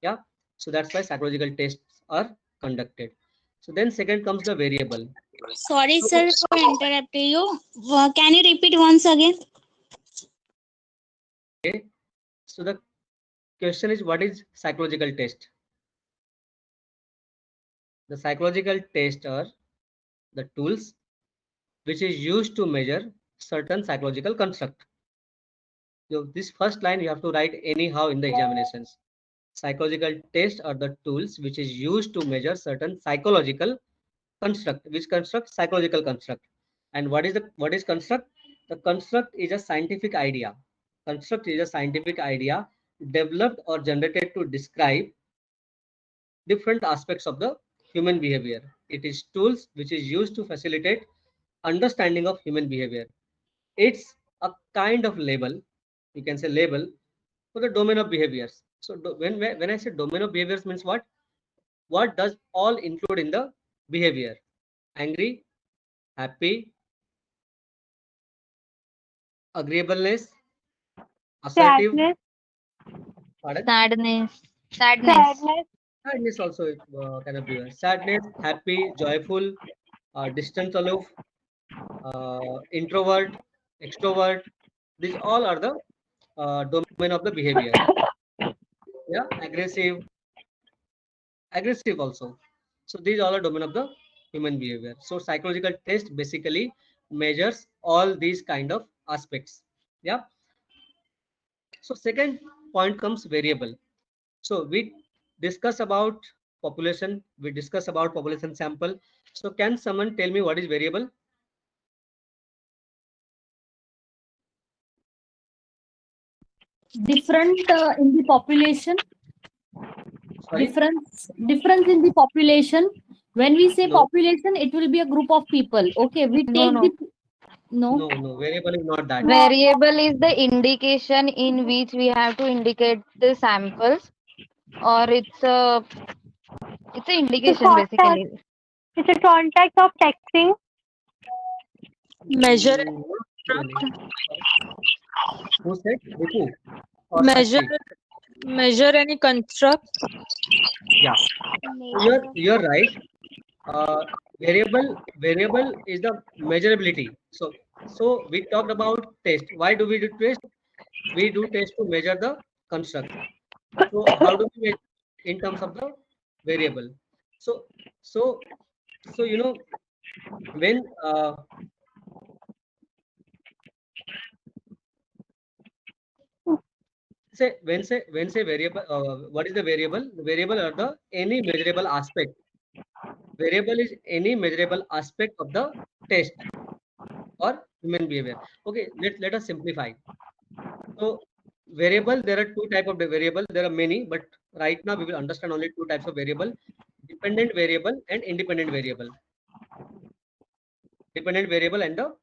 Yeah. So that's why psychological tests are conducted. So then second comes the variable. Sorry, sir, for interrupting you. Can you repeat once again? Okay. So the question is, what is psychological test? The psychological tests are the tools which is used to measure certain psychological construct. So this first line you have to write anyhow in the examinations. Psychological tests are the tools which is used to measure certain psychological construct. Which construct? Psychological construct. And what is construct? The construct is a scientific idea. Construct is a scientific idea developed or generated to describe different aspects of the human behavior. It is tools which is used to facilitate understanding of human behavior. It's a kind of label, you can say label, for the domain of behaviors. So when I say domain of behaviors means what? What does all include in the behavior? Angry, happy, agreeableness, assertive. Sadness. Pardon? Sadness. Sadness also cannot be one. Sadness, happy, joyful, distant, aloof, introvert, extrovert. These all are the domain of the behavior. Yeah, aggressive also. So these all are domain of the human behavior. So psychological test basically measures all these kind of aspects. Yeah. So second point comes variable. So we discuss about population, we discuss about population sample. So can someone tell me what is variable? Different in the population. Sorry? Difference in the population. When we say No. population, it will be a group of people. Okay, we take No. the No. No, variable is not that. Variable is the indication in which we have to indicate the samples, or it's an indication basically. It's a context of texting. Measure Mm, not really. construct. Who said? Ripu or Measure Sakshi? measure any construct. Yeah, you're right. Variable is the measurability. So we talked about test. Why do we do test? We do test to measure the construct. So how do we measure in terms of the variable? So so so you know when say variable, what is the variable? The variable are the any measurable aspect. Variable is any measurable aspect of the test or human behavior. Okay, let us simplify. So variable, there are two type of the variable. There are many, but right now we will understand only two types of variable: dependent variable and independent variable. Dependent variable and the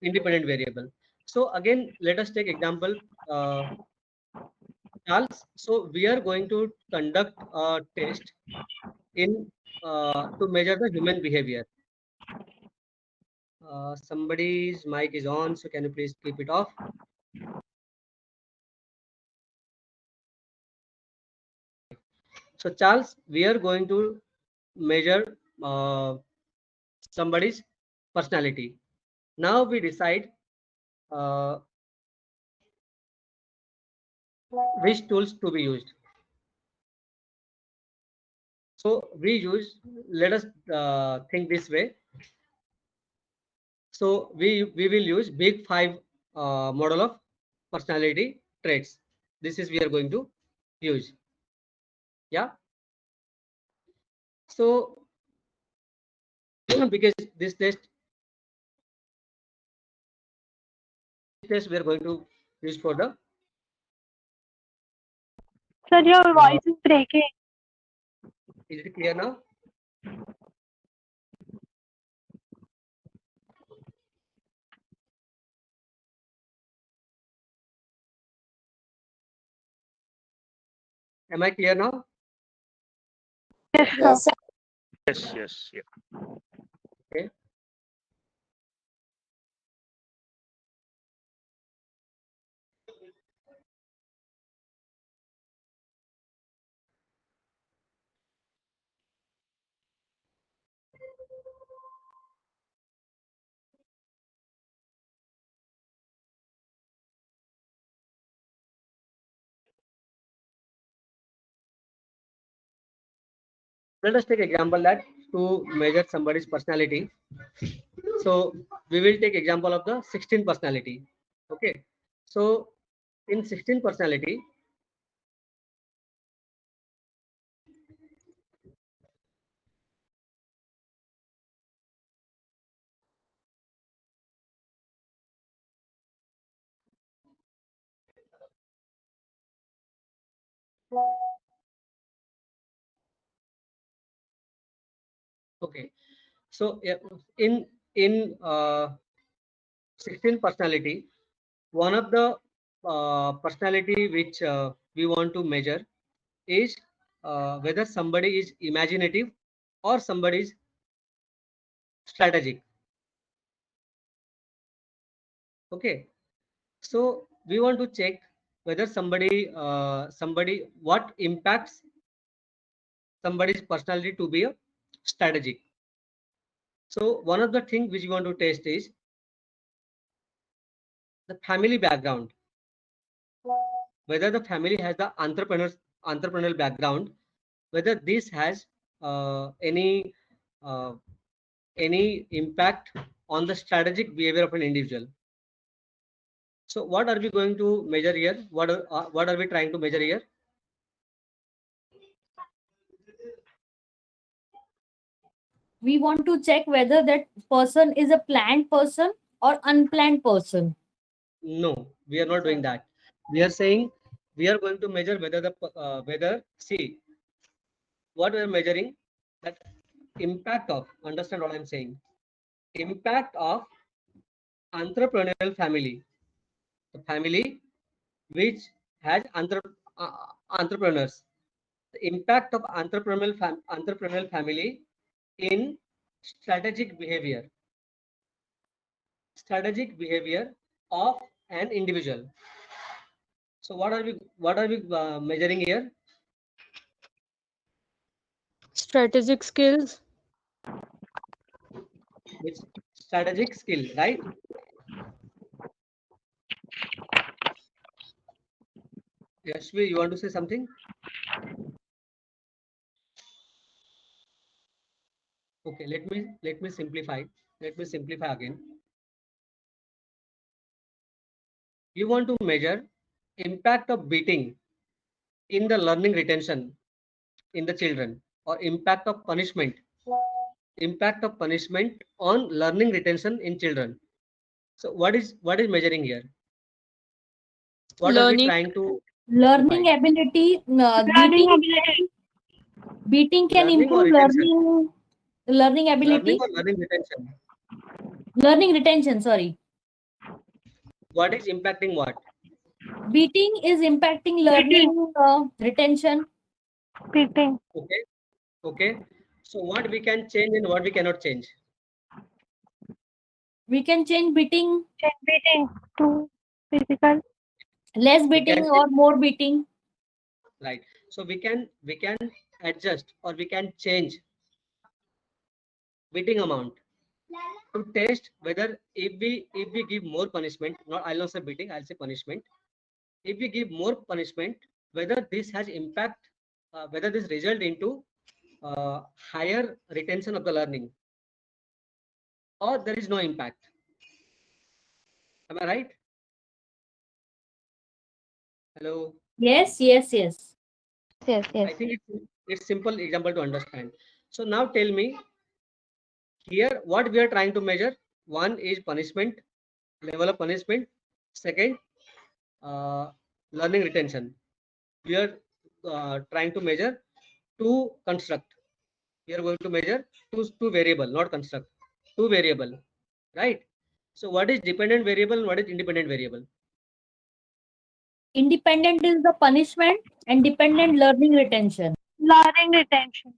independent variable. So again, let us take example. Charles, so we are going to conduct a test in to measure the human behavior. Somebody's mic is on, so can you please keep it off? So Charles, we are going to measure somebody's personality. Now we decide which tools to be used. So we use, let us think this way. So we will use big five model of personality traits. This is we are going to use. Yeah. So because this test we are going to use for the Sir, your voice is breaking. is it clear now? Am I clear now? Yes, sir. Yes. Yeah. Okay. Let us take example that to measure somebody's personality. So we will take example of the 16 personality. Okay. So in 16 personality, okay. So yeah, in 16 personality, one of the personality which we want to measure is whether somebody is imaginative or somebody is strategic. Okay. So we want to check whether somebody what impacts somebody's personality to be a strategic. So one of the things which we want to test is the family background. Whether the family has the entrepreneurial background, whether this has any impact on the strategic behavior of an individual. So what are we going to measure here? What are we trying to measure here? We want to check whether that person is a planned person or unplanned person. No, we are not doing that. We are saying we are going to measure whether the whether see what we are measuring, that impact of, understand what I'm saying, impact of entrepreneurial family, the family which has entrepreneurs. The impact of entrepreneurial family in strategic behavior of an individual. So what are we measuring here? Strategic skills. Which strategic skill, right? Yashvi, you want to say something? Okay, let me simplify. Let me simplify again. You want to measure impact of beating in the learning retention in the children, or impact of punishment on learning retention in children. So what is measuring here? What are we Learning. trying to Learning identify? ability, beating can Learning or improve retention? learning ability. Learning or learning retention? Learning retention, sorry. What is impacting what? Beating is impacting learning retention. Beating. Okay. Okay. So what we can change and what we cannot change? We can change beating, Beating to physical. less We beating can or more beating. Right. So we can adjust, or we can change beating amount to test whether if we give more punishment, I'll not say beating, I'll say punishment. If we give more punishment, whether this has impact, whether this result into higher retention of the learning, or there is no impact. Am I right? Hello. Yes. Yes. I Yes. think it's simple example to understand. So now tell me here what we are trying to measure. One is punishment, level of punishment. Second, learning retention. We are trying to measure two construct. We are going to measure two variable, not construct, two variable, right? So what is dependent variable and what is independent variable? Independent is the punishment and dependent learning retention. Learning retention.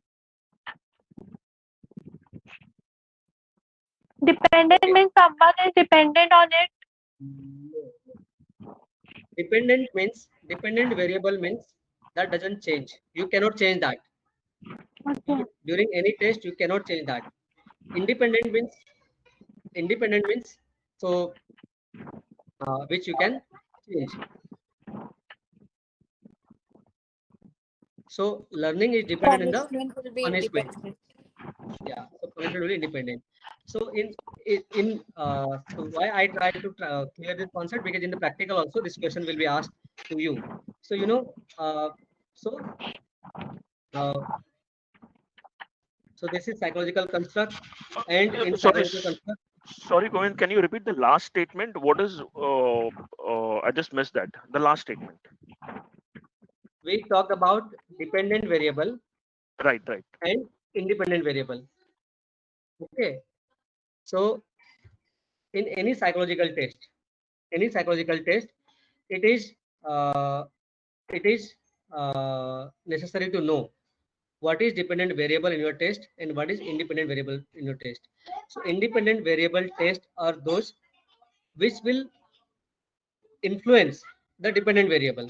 Dependent means someone is dependent on it. Dependent variable means that doesn't change. You cannot change that. Okay. During any test, you cannot change that. Independent means so which you can change. So learning is dependent in the Punishment will be punishment. independent. Yeah, so punishment will be independent. So so why I try to clear this concept, because in the practical also this question will be asked to you. So so this is psychological construct, and in Sorry, psychological construct, sorry, Govind, can you repeat the last statement? What is, I just missed that. The last statement. we talked about dependent variable Right. and independent variable. Okay. So in any psychological test, it is necessary to know what is dependent variable in your test and what is independent variable in your test. So independent variable tests are those which will influence the dependent variable,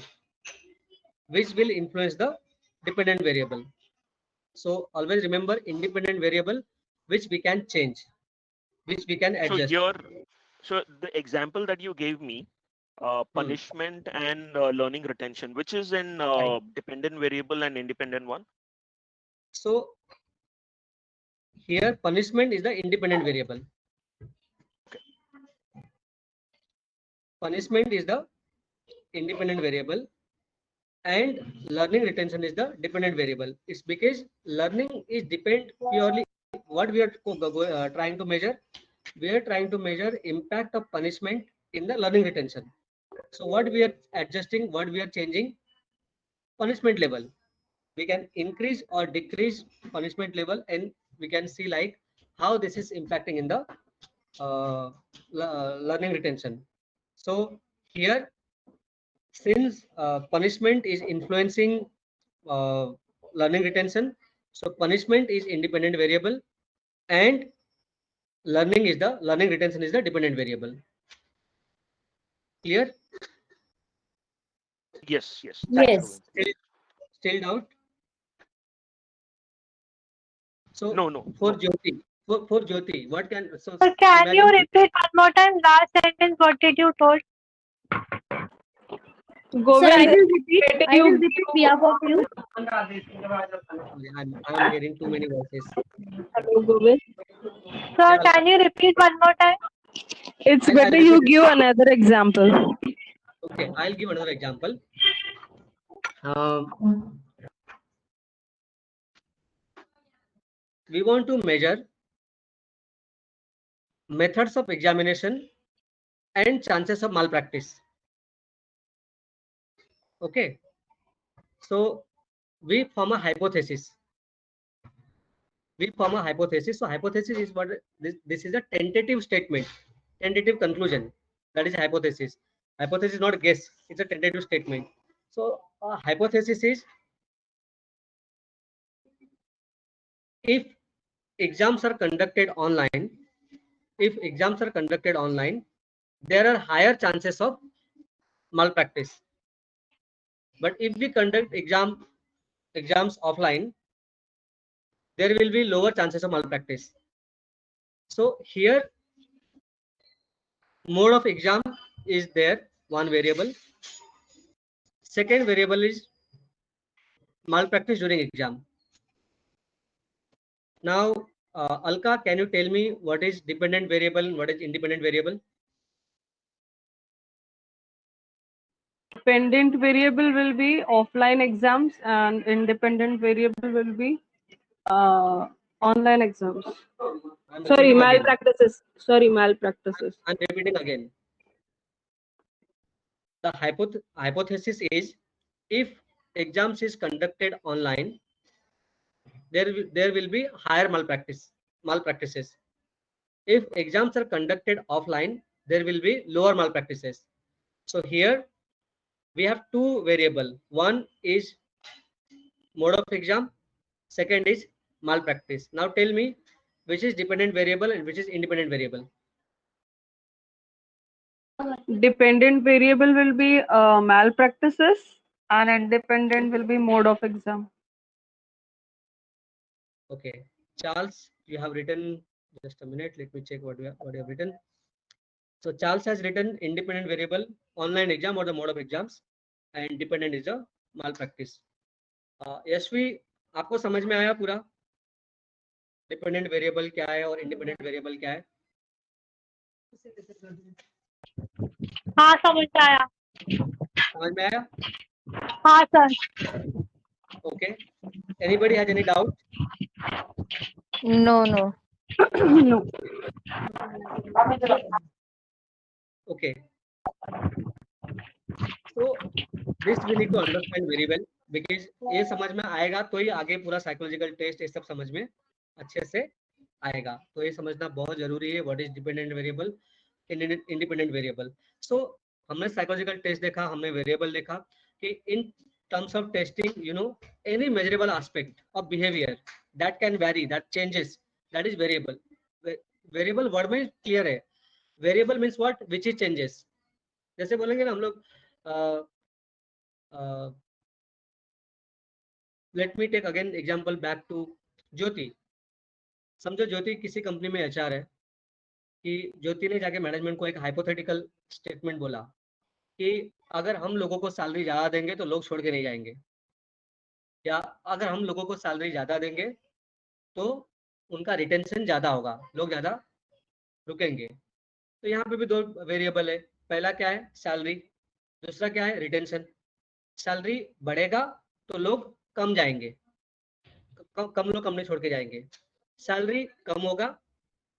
So always remember independent variable which we can change, which we can So adjust. so the example that you gave me, punishment and learning retention, which is in Right. dependent variable and independent one? So here punishment is the independent variable. Punishment is the independent variable and learning retention is the dependent variable. It's because learning is depend purely what we are trying to measure. We are trying to measure impact of punishment in the learning retention. So what we are adjusting, what we are changing, punishment level. We can increase or decrease punishment level, and we can see like how this is impacting in the learning retention. So here, since punishment is influencing learning retention, so punishment is independent variable and learning retention is the dependent variable. Clear? Yes, yes. Yes. Still doubt? So No. for Jyoti, for Jyoti, what can so Sir, can you imagine- repeat one more time last sentence? What did you told? Sir, I will repeat behalf of you. I'm hearing too many voices. Hello, Govind. Sir, can you repeat one more time? It's I'll better you repeat it. give another example. Okay, I'll give another example. We want to measure methods of examination and chances of malpractice. Okay, so we form a hypothesis. So hypothesis is what this is a tentative statement, tentative conclusion. That is hypothesis. Hypothesis is not a guess, it's a tentative statement. So a hypothesis is if exams are conducted online, there are higher chances of malpractice. But if we conduct exams offline, there will be lower chances of malpractice. So here, mode of exam is there, one variable. Second variable is malpractice during exam. Now, Alka, can you tell me what is dependent variable and what is independent variable? Dependent variable will be offline exams and independent variable will be online exams. I'm Sorry, repeating again. malpractices. I'm repeating again. The hypothesis is if exams is conducted online, there will be higher malpractices. If exams are conducted offline, there will be lower malpractices. So here we have two variable. One is mode of exam, second is malpractice. Now tell me which is dependent variable and which is independent variable. Dependent variable will be malpractices and independent will be mode of exam. Okay, Charles, you have written, just a minute, let me check what you have written. So Charles has written independent variable, online exam or the mode of exams, and dependent is a malpractice. Yashvi, आपको समझ में आया पूरा dependent variable क्या है और independent variable क्या है? हाँ, समझ में आया. समझ में आया? हाँ, sir. Okay. Anybody has any doubt? No. No. Okay. So this we need to understand very well because ये समझ में आएगा तो ही आगे पूरा साइकोलॉजिकल टेस्ट ये सब समझ में अच्छे से आएगा. तो ये समझना बहुत जरूरी है. What is dependent variable, independent variable. So हमने साइकोलॉजिकल टेस्ट देखा, हमने वेरिएबल देखा कि इन terms of testing, any measurable aspect of behavior that can vary, that changes, that is variable. Variable word में clear है. Variable means what? Which is changes. जैसे बोलेंगे ना हम लोग, let me take again example back to ज्योति. समझो ज्योति किसी company में HR है कि ज्योति ने जाके मैनेजमेंट को एक हाइपोथेटिकल स्टेटमेंट बोला कि अगर हम लोगों को सैलरी ज़्यादा देंगे तो लोग छोड़ के नहीं जाएंगे, या अगर हम लोगों को सैलरी ज़्यादा देंगे तो उनका रिटेंशन ज़्यादा होगा, लोग ज़्यादा रुकेंगे. तो यहाँ पे भी दो वेरिएबल है. पहला क्या है? सैलरी. दूसरा क्या है? रिटेंशन. सैलरी बढ़ेगा तो लोग कम जाएंगे, कम लोग कंपनी छोड़ के जाएंगे. सैलरी कम होगा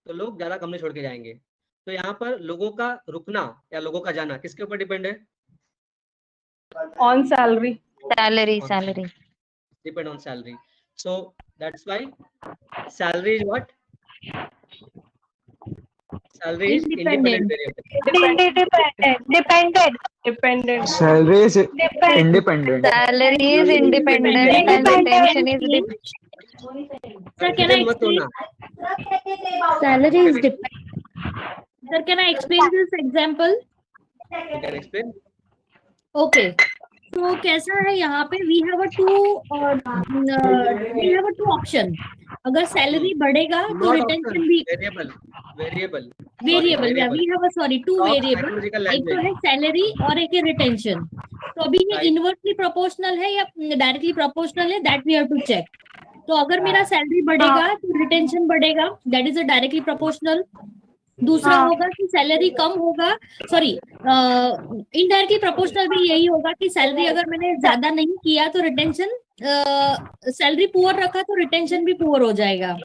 तो लोग ज़्यादा कंपनी छोड़ के जाएंगे. तो यहाँ पर लोगों का रुकना या लोगों का जाना किसके ऊपर डिपेंड है? On salary. Salary. Depend on salary. So that's why salary is what? Salary is independent variable. Dependent. Salary is independent. Salary is independent and retention is dependent. Sir, can I Confusion मत explain? होना. Salary is dependent. Sir, can I explain this example? You can explain. Okay. तो कैसा है यहाँ पे we have a two option. अगर salary बढ़ेगा तो Not रिटेंशन option. भी Variable. Sorry, वेरिएबल या we have to Talk variable, psychological एक तो language. है सैलरी और एक है रिटेंशन. तो अभी ये Right. इनवर्सली प्रोपोर्शनल है या डायरेक्टली प्रोपोर्शनल है, that we have to check. तो अगर मेरा सैलरी बढ़ेगा तो रिटेंशन बढ़ेगा, that is a directly proportional. दूसरा होगा कि सैलरी कम होगा, सॉरी इनडायरेक्टली प्रोपोर्शनल भी यही होगा कि सैलरी अगर मैंने ज्यादा नहीं किया तो रिटेंशन, सैलरी पुअर रखा तो रिटेंशन भी पुअर हो जाएगा.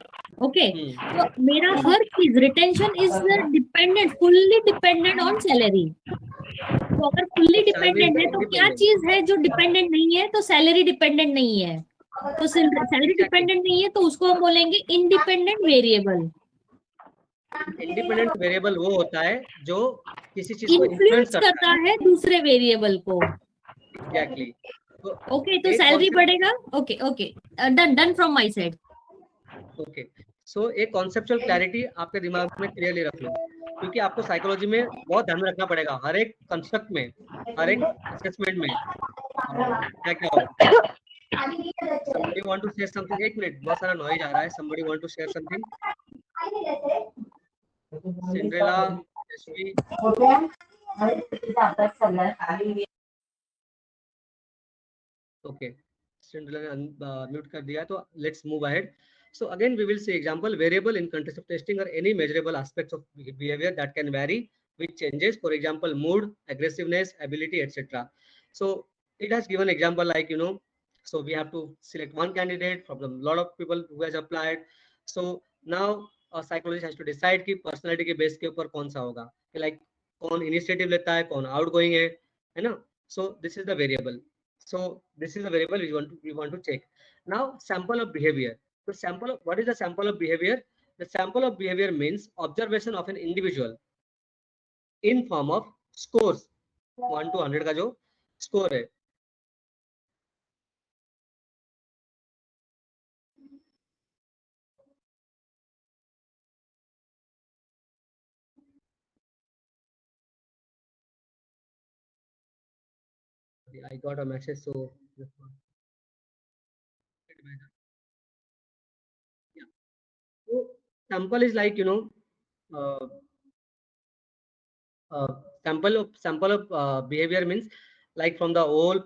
ओके. तो मेरा हर चीज retention is dependent, fully dependent on salary. तो अगर फुल्ली डिपेंडेंट है तो क्या चीज है जो डिपेंडेंट नहीं है? तो सैलरी डिपेंडेंट नहीं है. तो सैलरी डिपेंडेंट नहीं है तो उसको हम बोलेंगे इंडिपेंडेंट वेरिएबल. इंडिपेंडेंट वेरिएबल वो होता है जो किसी चीज को इन्फ्लुएंस इन्फ्लुएंस करता है दूसरे वेरिएबल को. एग्जैक्टली. ओके. तो सैलरी बढ़ेगा. Okay okay, done from my side. Okay. So एक कॉन्सेप्चुअल क्लैरिटी आपके दिमाग में क्लियरली रख लो, क्योंकि आपको साइकोलॉजी में बहुत ध्यान रखना पड़ेगा हर एक कंस्ट्रक्ट में, हर एक असेसमेंट में क्या क्या होगा. Somebody want to say something? एक मिनट, बहुत सारा नॉइज आ रहा है. Somebody want to share something? Cinderella, Yashvi. Okay, Cinderella ने म्यूट कर दिया, तो let's move ahead. So again, we will see example variable in context of testing or any measurable aspects of behavior that can vary with changes. For example, mood, aggressiveness, ability, etc. So it has given example like, so we have to select one candidate from the lot of people who has applied. So now a psychologist has to decide कि personality के base के ऊपर कौन सा होगा, like कौन initiative लेता है, कौन outgoing है ना. So this is the variable. So this is the variable we want to check. Now sample of behavior. So sample of, what is the sample of behavior? The sample of behavior means observation of an individual in form of scores. 1 to 100 का जो score है. I got a message, so yeah. So sample is like, sample of behavior means like from the whole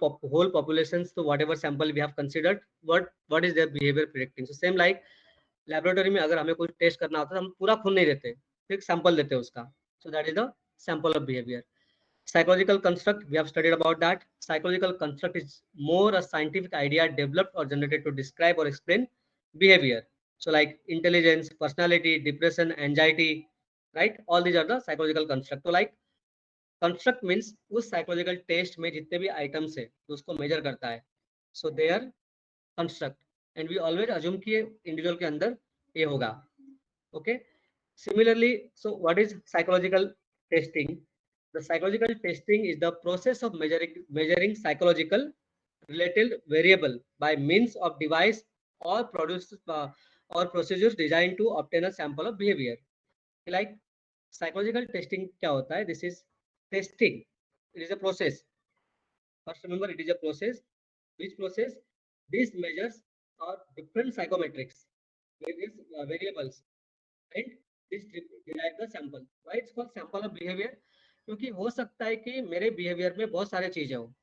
populations to whatever sample we have considered, what is their behavior predicting. So same like laboratory में अगर हमें कोई test करना होता है हम पूरा खून नहीं देते, एक सैंपल देते हैं उसका. So that is the sample of behavior. Psychological construct, we have studied about that. Psychological construct is more a scientific idea developed or generated to describe or explain behavior. So like intelligence, personality, depression, anxiety, right? All these are the psychological construct. So like construct means उस psychological test में जितने भी items है तो उसको measure करता है. So they are construct and we always assume कि individual के अंदर ये होगा. Okay. Similarly, so what is psychological testing? The psychological testing is the process of measuring psychological related variable by means of device or procedures designed to obtain a sample of behavior. Like psychological testing क्या होता है? This is testing. It is a process. First remember, it is a process. Which process? These measures are different psychometrics, various variables, and this derive the sample. Why it's called sample of behavior? क्योंकि हो सकता है कि मेरे behaviour में बहुत सारे चीजें हो.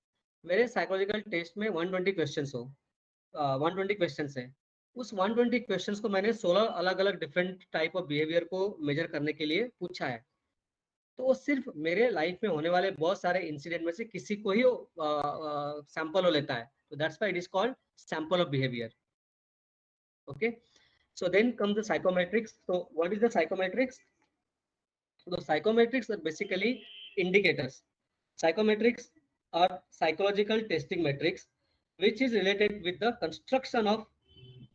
मेरे साइकोलॉजिकल टेस्ट में 120 क्वेश्चंस हो, 120 क्वेश्चंस है. उस 120 क्वेश्चंस को मैंने 16 अलग अलग डिफरेंट टाइप ऑफ बिहेवियर को मेजर करने के लिए पूछा है. तो वो सिर्फ मेरे लाइफ में होने वाले बहुत सारे इंसिडेंट में से किसी को ही सैंपल हो लेता है. तो that's why it is called sample of behaviour. Okay. So then comes the psychometrics. So what is the psychometrics? So the psychometrics are basically indicators. Psychometrics are psychological testing metrics which is related with the construction of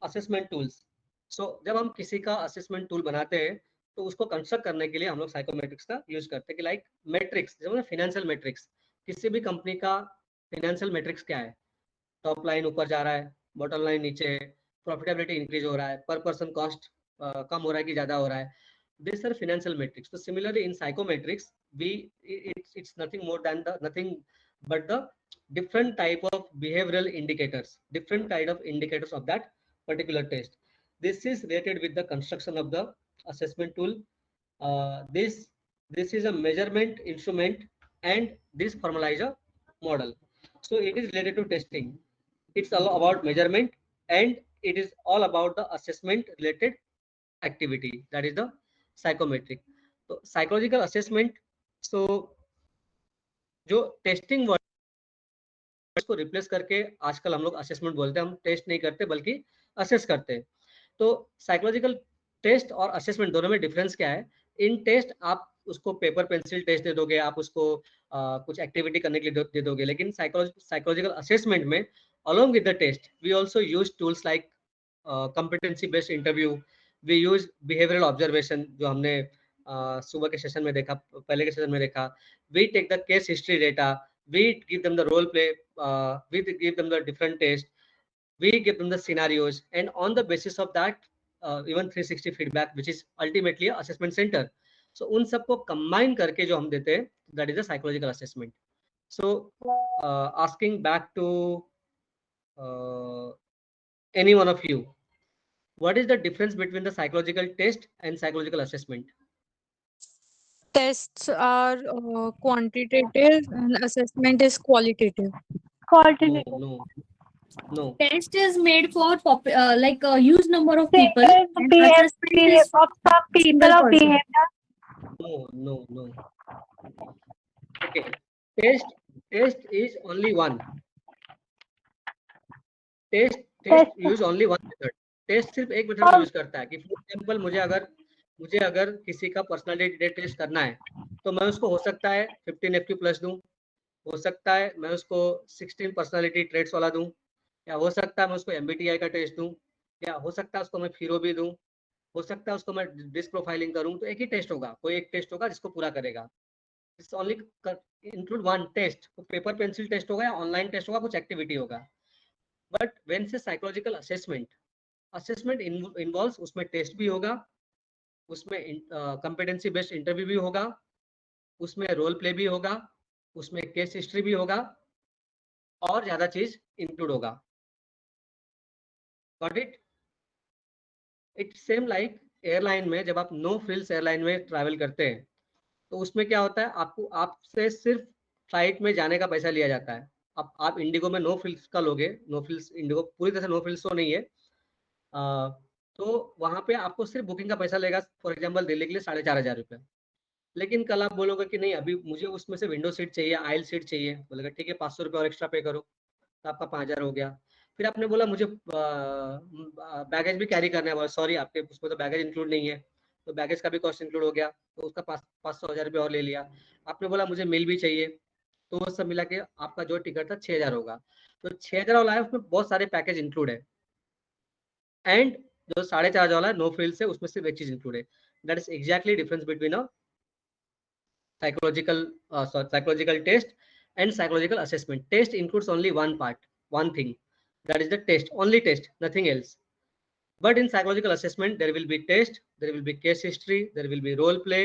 assessment tools. So जब हम किसी का assessment tool बनाते हैं तो उसको construct करने के लिए हम लोग साइकोमेट्रिक्स का यूज करते हैं कि लाइक मैट्रिक्स, जैसे फाइनेंशियल मैट्रिक्स, किसी भी कंपनी का फाइनेंशियल मैट्रिक्स क्या है, टॉप लाइन ऊपर जा रहा है, बॉटम लाइन नीचे है, प्रॉफिटेबिलिटी इंक्रीज हो रहा है, पर पर्सन कॉस्ट कम हो रहा है कि ज्यादा हो रहा है, दिस आर फाइनेंशियल मैट्रिक्स. तो similarly in psychometrics it's nothing more than nothing but the different type of behavioral indicators, different kind of indicators of that particular test. This is related with the construction of the assessment tool. This is a measurement instrument and this formalize a model. So it is related to testing. It's all about measurement and it is all about the assessment related activity, that is the psychometric. So psychological assessment, so जो testing word को replace करके आजकल हम लोग assessment बोलते हैं, हम test नहीं करते बल्कि असेस करते हैं. तो साइकोलॉजिकल टेस्ट और असेसमेंट दोनों में डिफरेंस क्या है? इन टेस्ट आप उसको पेपर पेंसिल टेस्ट दे दोगे, आप उसको कुछ एक्टिविटी करने के लिए दे दोगे, लेकिन साइकोलॉजिकल असेसमेंट में along with the test we also use tools like competency based interview, we use behavioral observation जो हमने सुबह के सेशन में देखा, पहले के सेशन में देखा, we take the case history data, we give them the role play, we give them the different tests, we give them the scenarios, and on the basis of that even 360 feedback which is ultimately a assessment center. So उन सबको combine करके जो हम देते हैं, that is a psychological assessment. So asking back to any one of you, what is the difference between the psychological test and psychological assessment? Tests are quantitative and assessment is qualitative. No. Test is made for like a huge number of people. And assessment is of some people single of person. behavior. No. Okay. Test is only one. Test use only one method. Test सिर्फ एक method use करता है कि for example मुझे अगर किसी का personality test करना है तो मैं उसको हो सकता है 15 FQ प्लस दूं, हो सकता है मैं उसको 16 पर्सनालिटी ट्रेट्स वाला दूं, या हो सकता है मैं उसको MBTI का टेस्ट दूं, या हो सकता है उसको मैं फिरो भी दूं, हो सकता है उसको मैं डिस्क प्रोफाइलिंग करूं. तो एक ही टेस्ट होगा, कोई एक टेस्ट होगा जिसको पूरा करेगा. It's only include one test. Paper pencil test होगा या ऑनलाइन टेस्ट होगा, कुछ एक्टिविटी होगा. But when say psychological assessment involves, उसमें टेस्ट भी होगा, उसमें कॉम्पिटेंसी बेस्ड इंटरव्यू भी होगा, उसमें रोल प्ले भी होगा, उसमें केस हिस्ट्री भी होगा, और ज्यादा चीज इंक्लूड होगा. Got it? It's same like airline में, जब आप नो फ्रिल्स एयरलाइन में ट्रैवल करते हैं तो उसमें क्या होता है, आपसे सिर्फ फ्लाइट में जाने का पैसा लिया जाता है. आप इंडिगो में नो फ्रिल्स का लोगे, नो फ्रिल्स इंडिगो पूरी तरह से नो फ्रिल्स तो नहीं है, तो वहां पे आपको सिर्फ बुकिंग का पैसा लेगा. फॉर एग्जांपल दिल्ली के लिए 4,500 रुपये. लेकिन कल आप बोलोगे कि नहीं, अभी मुझे उसमें से विंडो सीट चाहिए, आयल सीट चाहिए, बोलेगा ठीक है 500 रुपये और एक्स्ट्रा पे करो, तो आपका 5,000 हो गया. फिर आपने बोला मुझे बैगेज भी कैरी करना है, सॉरी आपके उसमें तो बैगेज इंक्लूड नहीं है, तो बैगेज का भी कॉस्ट इंक्लूड हो गया, तो उसका 500-1000 रुपये और ले लिया. आपने बोला मुझे मिल भी चाहिए, तो वो सब मिला के आपका जो टिकट था 6,000 होगा. तो 6,000 वाला है, उसमें बहुत सारे पैकेज इंक्लूड है, एंड जो 4,500 वाला नो फ्रिल्स है उसमें सिर्फ एक चीज इंक्लूड है. That is exactly difference between a psychological test and psychological assessment. Test includes only one part, one thing, that is the test, only test, nothing else. But in psychological assessment there will be test, there will be case history, there will be role play,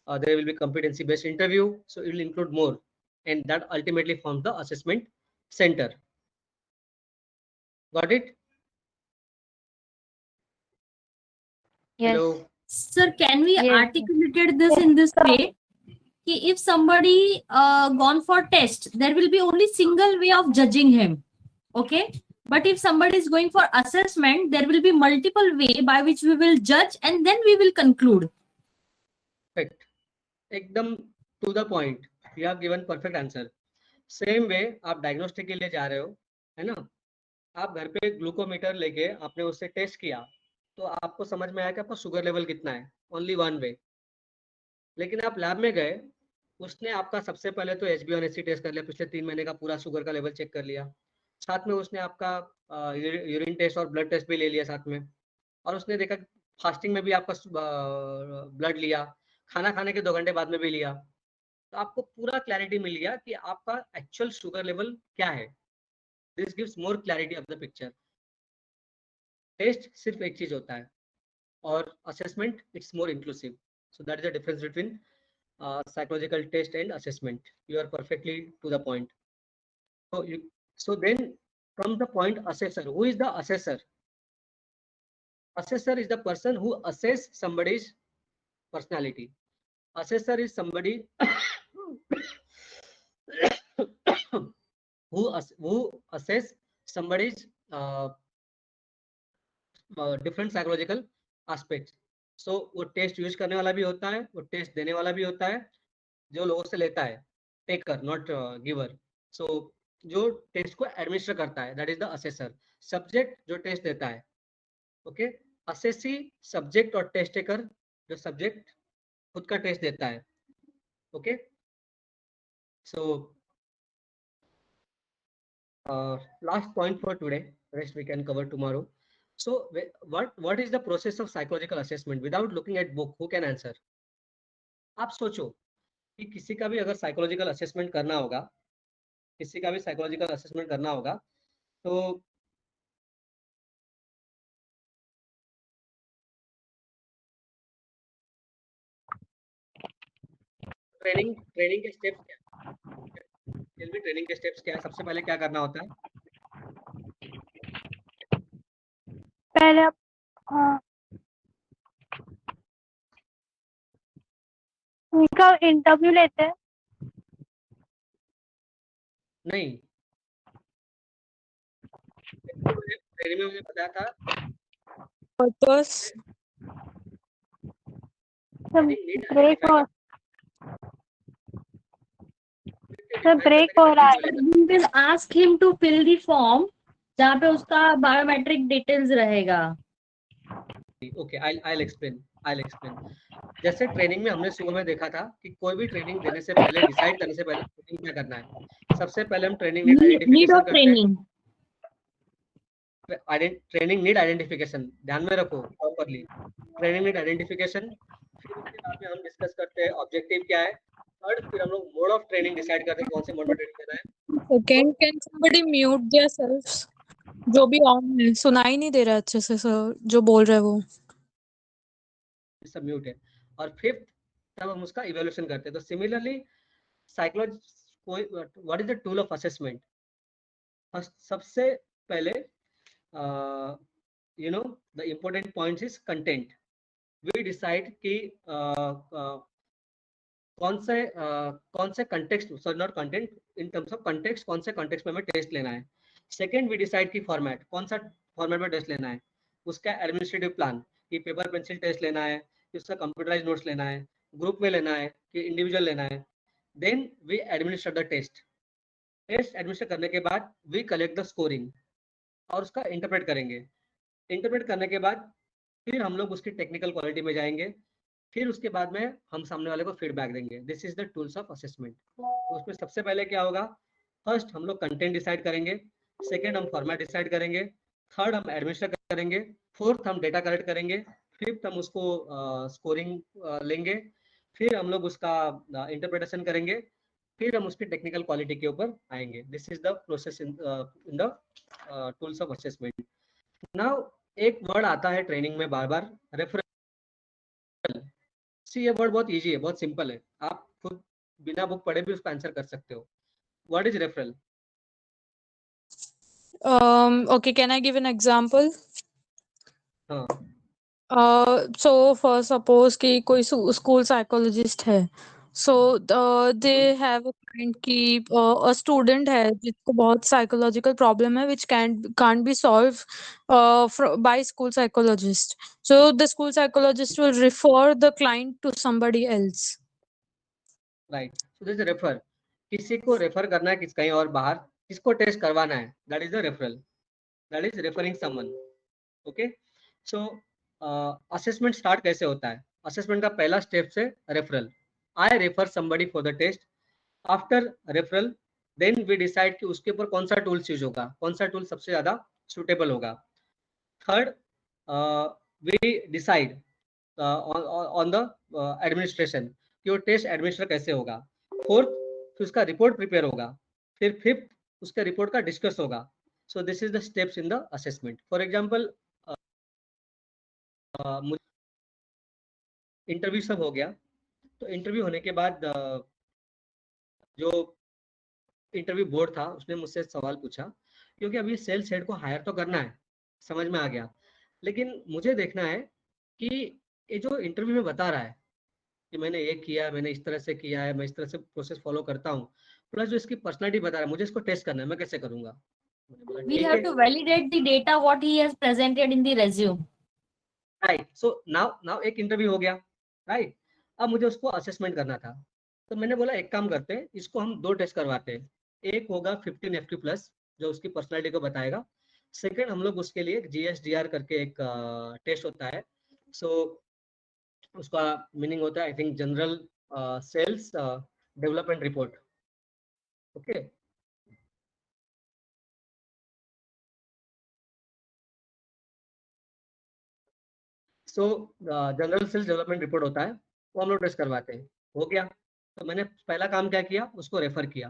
there will be competency based interview, so it will include more, and that ultimately forms the assessment center. Got it? Yes. Hello. Sir, can we Yes. articulate this in this way? Ki if somebody gone for test, there will be only single way of judging him. Okay? But if somebody is going for assessment, there will be multiple way by which we will judge and then we will conclude. Perfect. एकदम to the point. You have given perfect answer. Same way आप diagnostic के लिए जा रहे हो, है ना? आप घर पे ग्लूकोमीटर लेके आपने उससे टेस्ट किया, तो आपको समझ में आया कि आपका शुगर लेवल कितना है, ओनली वन वे. लेकिन आप लैब में गए, उसने आपका सबसे पहले तो HbA1c टेस्ट कर लिया, पिछले 3 महीने का पूरा शुगर का लेवल चेक कर लिया, साथ में उसने आपका यूरिन टेस्ट और ब्लड टेस्ट भी ले लिया साथ में, और उसने देखा फास्टिंग में भी आपका ब्लड लिया, खाना खाने के 2 घंटे बाद में भी लिया, तो आपको पूरा क्लैरिटी मिल गया कि आपका एक्चुअल शुगर लेवल क्या है। This gives more clarity of the picture. Test सिर्फ एक चीज होता है और assessment it's more inclusive. So that is the difference between psychological test and assessment. You are perfectly to the point. So then comes the point assessor. Who is the assessor? Assessor is the person who assess somebody's personality. Assessor is somebody who assess somebody's different psychological aspects. So वो test use करने वाला भी होता है, वो test देने वाला भी होता है, जो लोगों से लेता है, टेकर नॉट गिवर। सो जो टेस्ट को एडमिनिस्टर करता है that is the assessor. Subject जो टेस्ट देता है, ओके। असेसी सब्जेक्ट और टेस्ट टेकर, जो सब्जेक्ट खुद का टेस्ट देता है, okay. So last point for today, rest we can cover tomorrow. So what is the process of psychological assessment? Without looking at book, who can answer? आप सोचो कि किसी का भी अगर साइकोलॉजिकल असेसमेंट करना होगा, किसी का भी साइकोलॉजिकल असेसमेंट करना होगा, तो ट्रेनिंग के स्टेप्स क्या है? ट्रेनिंग के स्टेप्स क्या है? सबसे पहले क्या करना होता है? पहले उनका इंटरव्यू लेते हैं। नहीं, ट्रेनिंग में मुझे बताया था पर्पस ब्रेक हो ब्रेक हो रहा है। We will ask him to fill the form जहाँ पे उसका बायोमेट्रिक डिटेल्स रहेगा। Okay, I'll explain. जैसे ट्रेनिंग में हमने शुरू में देखा था कि कोई भी ट्रेनिंग देने से पहले, डिसाइड करने से पहले ट्रेनिंग क्या करना है। सबसे पहले हम ट्रेनिंग नीड आइडेंटिफिकेशन करते हैं। ट्रेनिंग नीड आइडेंटिफिकेशन ध्यान में रखो प्रॉपर्ली। ट्रेनिंग नीड आइडेंटिफिकेशन, फिर उसके बाद में हम डिस्कस करते हैं ऑब्जेक्टिव क्या है। थर्ड, फिर हम लोग मोड ऑफ ट्रेनिंग डिसाइड करते हैं कौन से मोड में ट्रेनिंग देना है। Can somebody mute their selfs? जो भी ऑन है, सुनाई नहीं दे रहा अच्छे से सर जो बोल रहे हैं वो। सब म्यूट है। और फिफ्थ, तब हम उसका इवैल्यूएशन करते हैं। तो similarly psychology, what is the tool of assessment? सबसे पहले you know the important points is content. We decide कि कौन से context, sorry not content, in terms of context, कौन से कंटेक्स्ट में हमें टेस्ट लेना है। सेकेंड, वी डिसाइड की फॉर्मेट, कौन सा फॉर्मेट में टेस्ट लेना है। उसका एडमिनिस्ट्रेटिव प्लान कि पेपर पेंसिल टेस्ट लेना है, कि उसका कंप्यूटराइज नोट्स लेना है, ग्रुप में लेना है कि इंडिविजुअल लेना है। Then we administer the test administer करने के बाद वी कलेक्ट द स्कोरिंग और उसका इंटरप्रेट करेंगे। इंटरप्रेट करने के बाद फिर हम लोग उसकी टेक्निकल क्वालिटी में जाएंगे, फिर उसके बाद में हम सामने वाले को फीडबैक देंगे। This is the tools of assessment. तो उसमें सबसे पहले क्या होगा, फर्स्ट हम लोग कंटेंट डिसाइड करेंगे, सेकेंड हम फॉर्मेट डिसाइड करेंगे, थर्ड हम एडमिनिस्टर करेंगे, फोर्थ हम डेटा कलेक्ट करेंगे, फिफ्थ हम उसको स्कोरिंग लेंगे, फिर हम लोग उसका इंटरप्रिटेशन करेंगे, फिर हम उसकी टेक्निकल क्वालिटी के ऊपर आएंगे। This is the process in the tools of assessment. Now एक वर्ड आता है ट्रेनिंग में बार बार, रेफरल। सी ये वर्ड बहुत इजी है, बहुत सिंपल है, आप खुद बिना बुक पढ़े भी उसका आंसर कर सकते हो। What is referral? Okay, can I give an example? हाँ, So for suppose कि कोई स्कूल साइकोलॉजिस्ट है, so they have a client कि a student है जिसको बहुत psychological problem है which can't be solved by school psychologist. So the school psychologist will refer the client to somebody else. Right. So this refer, किसी को refer करना है किस कहीं और बाहर, किसको टेस्ट करवाना है, that is the referral, that is referring someone. Okay, so assessment start कैसे होता है? असेसमेंट का पहला स्टेप से referral. I refer somebody for the test. After referral then we decide कि उसके ऊपर कौन सा टूल यूज होगा, कौन सा टूल सबसे ज्यादा सुटेबल होगा। Third, we decide on the administration कि वो टेस्ट एडमिनिस्टर कैसे होगा। फोर्थ, फिर उसका रिपोर्ट प्रिपेयर होगा। फिर फिफ्थ, उसके रिपोर्ट का डिस्कस होगा। So this is the steps in the assessment. For example interview सब हो गया, तो इंटरव्यू होने के बाद जो इंटरव्यू बोर्ड था उसने मुझसे सवाल पूछा, क्योंकि अभी सेल्स हेड को हायर तो करना है, समझ में आ गया, लेकिन मुझे देखना है कि ये जो इंटरव्यू में बता रहा है कि मैंने ये किया, मैंने इस तरह से किया है, मैं इस तरह से प्रोसेस फॉलो करता हूँ, प्लस जो इसकी पर्सनालिटी बता रहा है, मुझे इसको टेस्ट करना है, मैं कैसे करूंगा। मैंने बोला We ठीक have है, to validate the data what he has presented in the resume. Right. So now एक इंटरव्यू हो गया, राइट। अब मुझे उसको असेसमेंट करना था, तो मैंने बोला एक काम करते हैं, इसको हम दो टेस्ट करवाते हैं। एक होगा 15 FQ प्लस, जो उसकी पर्सनालिटी को बताएगा। सेकंड, हम लोग उसके लिए GSDR करके एक टेस्ट होता है। सो उसका मीनिंग होता है I think general sales development report. Okay, so general sales development report होता है, वो हम लोग टेस्ट करवाते हैं। हो गया, तो मैंने पहला काम क्या किया, उसको रेफर किया।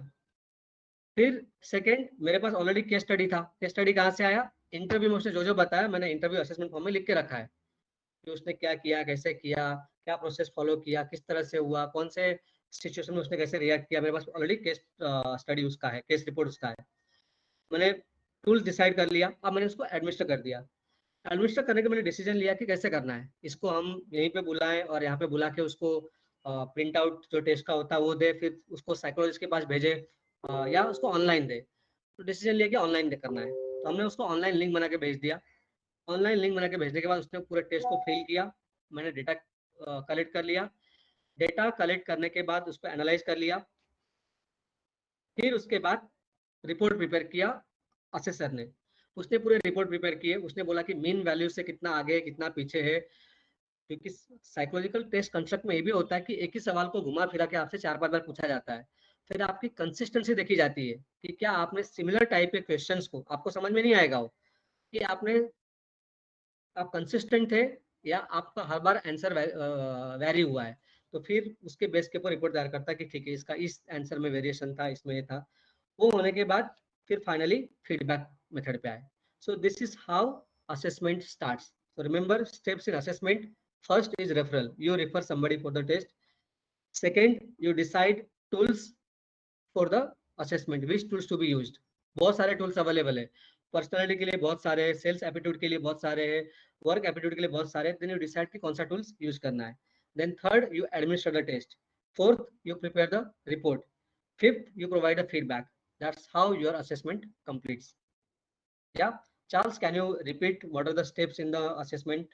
फिर सेकंड, मेरे पास ऑलरेडी केस स्टडी था। केस स्टडी कहाँ से आया, इंटरव्यू में उसने जो जो बताया मैंने इंटरव्यू असेसमेंट फॉर्म में लिख के रखा है कि उसने क्या किया, कैसे किया, क्या प्रोसेस फॉलो किया, किस तरह से हुआ, कौन से सिचुएशन में उसने कैसे रिएक्ट किया। मेरे पास ऑलरेडी केस स्टडी उसका है, केस रिपोर्ट उसका है। मैंने टूल्स डिसाइड कर लिया, अब मैंने उसको एडमिनिस्टर कर दिया। एडमिनिस्टर करने के मैंने डिसीजन लिया कि कैसे करना है, इसको हम यहीं पे बुलाएं और यहाँ पे बुला के उसको प्रिंट आउट जो टेस्ट का होता है वो दे, फिर उसको साइकोलॉजिस्ट के पास भेजे या उसको ऑनलाइन दे। तो डिसीजन लिया कि ऑनलाइन दे करना है, तो हमने उसको ऑनलाइन लिंक बना के भेज दिया। ऑनलाइन लिंक बना के भेजने के बाद उसने पूरे टेस्ट को फिल किया, मैंने डेटा कलेक्ट कर लिया। डेटा कलेक्ट करने के बाद उसको एनालाइज कर लिया, फिर उसके बाद रिपोर्ट प्रिपेयर किया असेसर ने। उसने पूरे रिपोर्ट प्रिपेयर किए, उसने बोला कि मीन वैल्यू से कितना आगे है, कितना पीछे है, क्योंकि साइकोलॉजिकल टेस्ट कंस्ट्रक्ट में ये भी होता है कि एक ही सवाल को घुमा फिरा के आपसे 4-5 बार पूछा जाता है। फिर आपकी कंसिस्टेंसी देखी जाती है कि क्या आपने सिमिलर टाइप के क्वेश्चंस को, आपको समझ में नहीं आएगा वो कि आप कंसिस्टेंट थे या आपका हर बार आंसर वेरी हुआ है। तो फिर उसके बेस के ऊपर रिपोर्ट तैयार करता है कि ठीक है, इसका इस आंसर में वेरिएशन था, इसमें ये था। वो होने के बाद फिर फाइनली फीडबैक मेथड पे आए। So this is how assessment starts. So remember steps in assessment. First is referral, you refer somebody for the test. Second, you decide tools for the assessment, which tools to be used. बहुत सारे tools available है, personality के लिए बहुत सारे, sales aptitude के लिए बहुत सारे हैं, वर्क एप्टीट्यूड के लिए बहुत सारे। देन यू डिसाइड कि कौन सा टूल्स यूज करना है। Then third, you administer the test. Fourth, you prepare the report. Fifth, you provide a feedback. That's how your assessment completes. Yeah, Charles, can you repeat what are the steps in the assessment?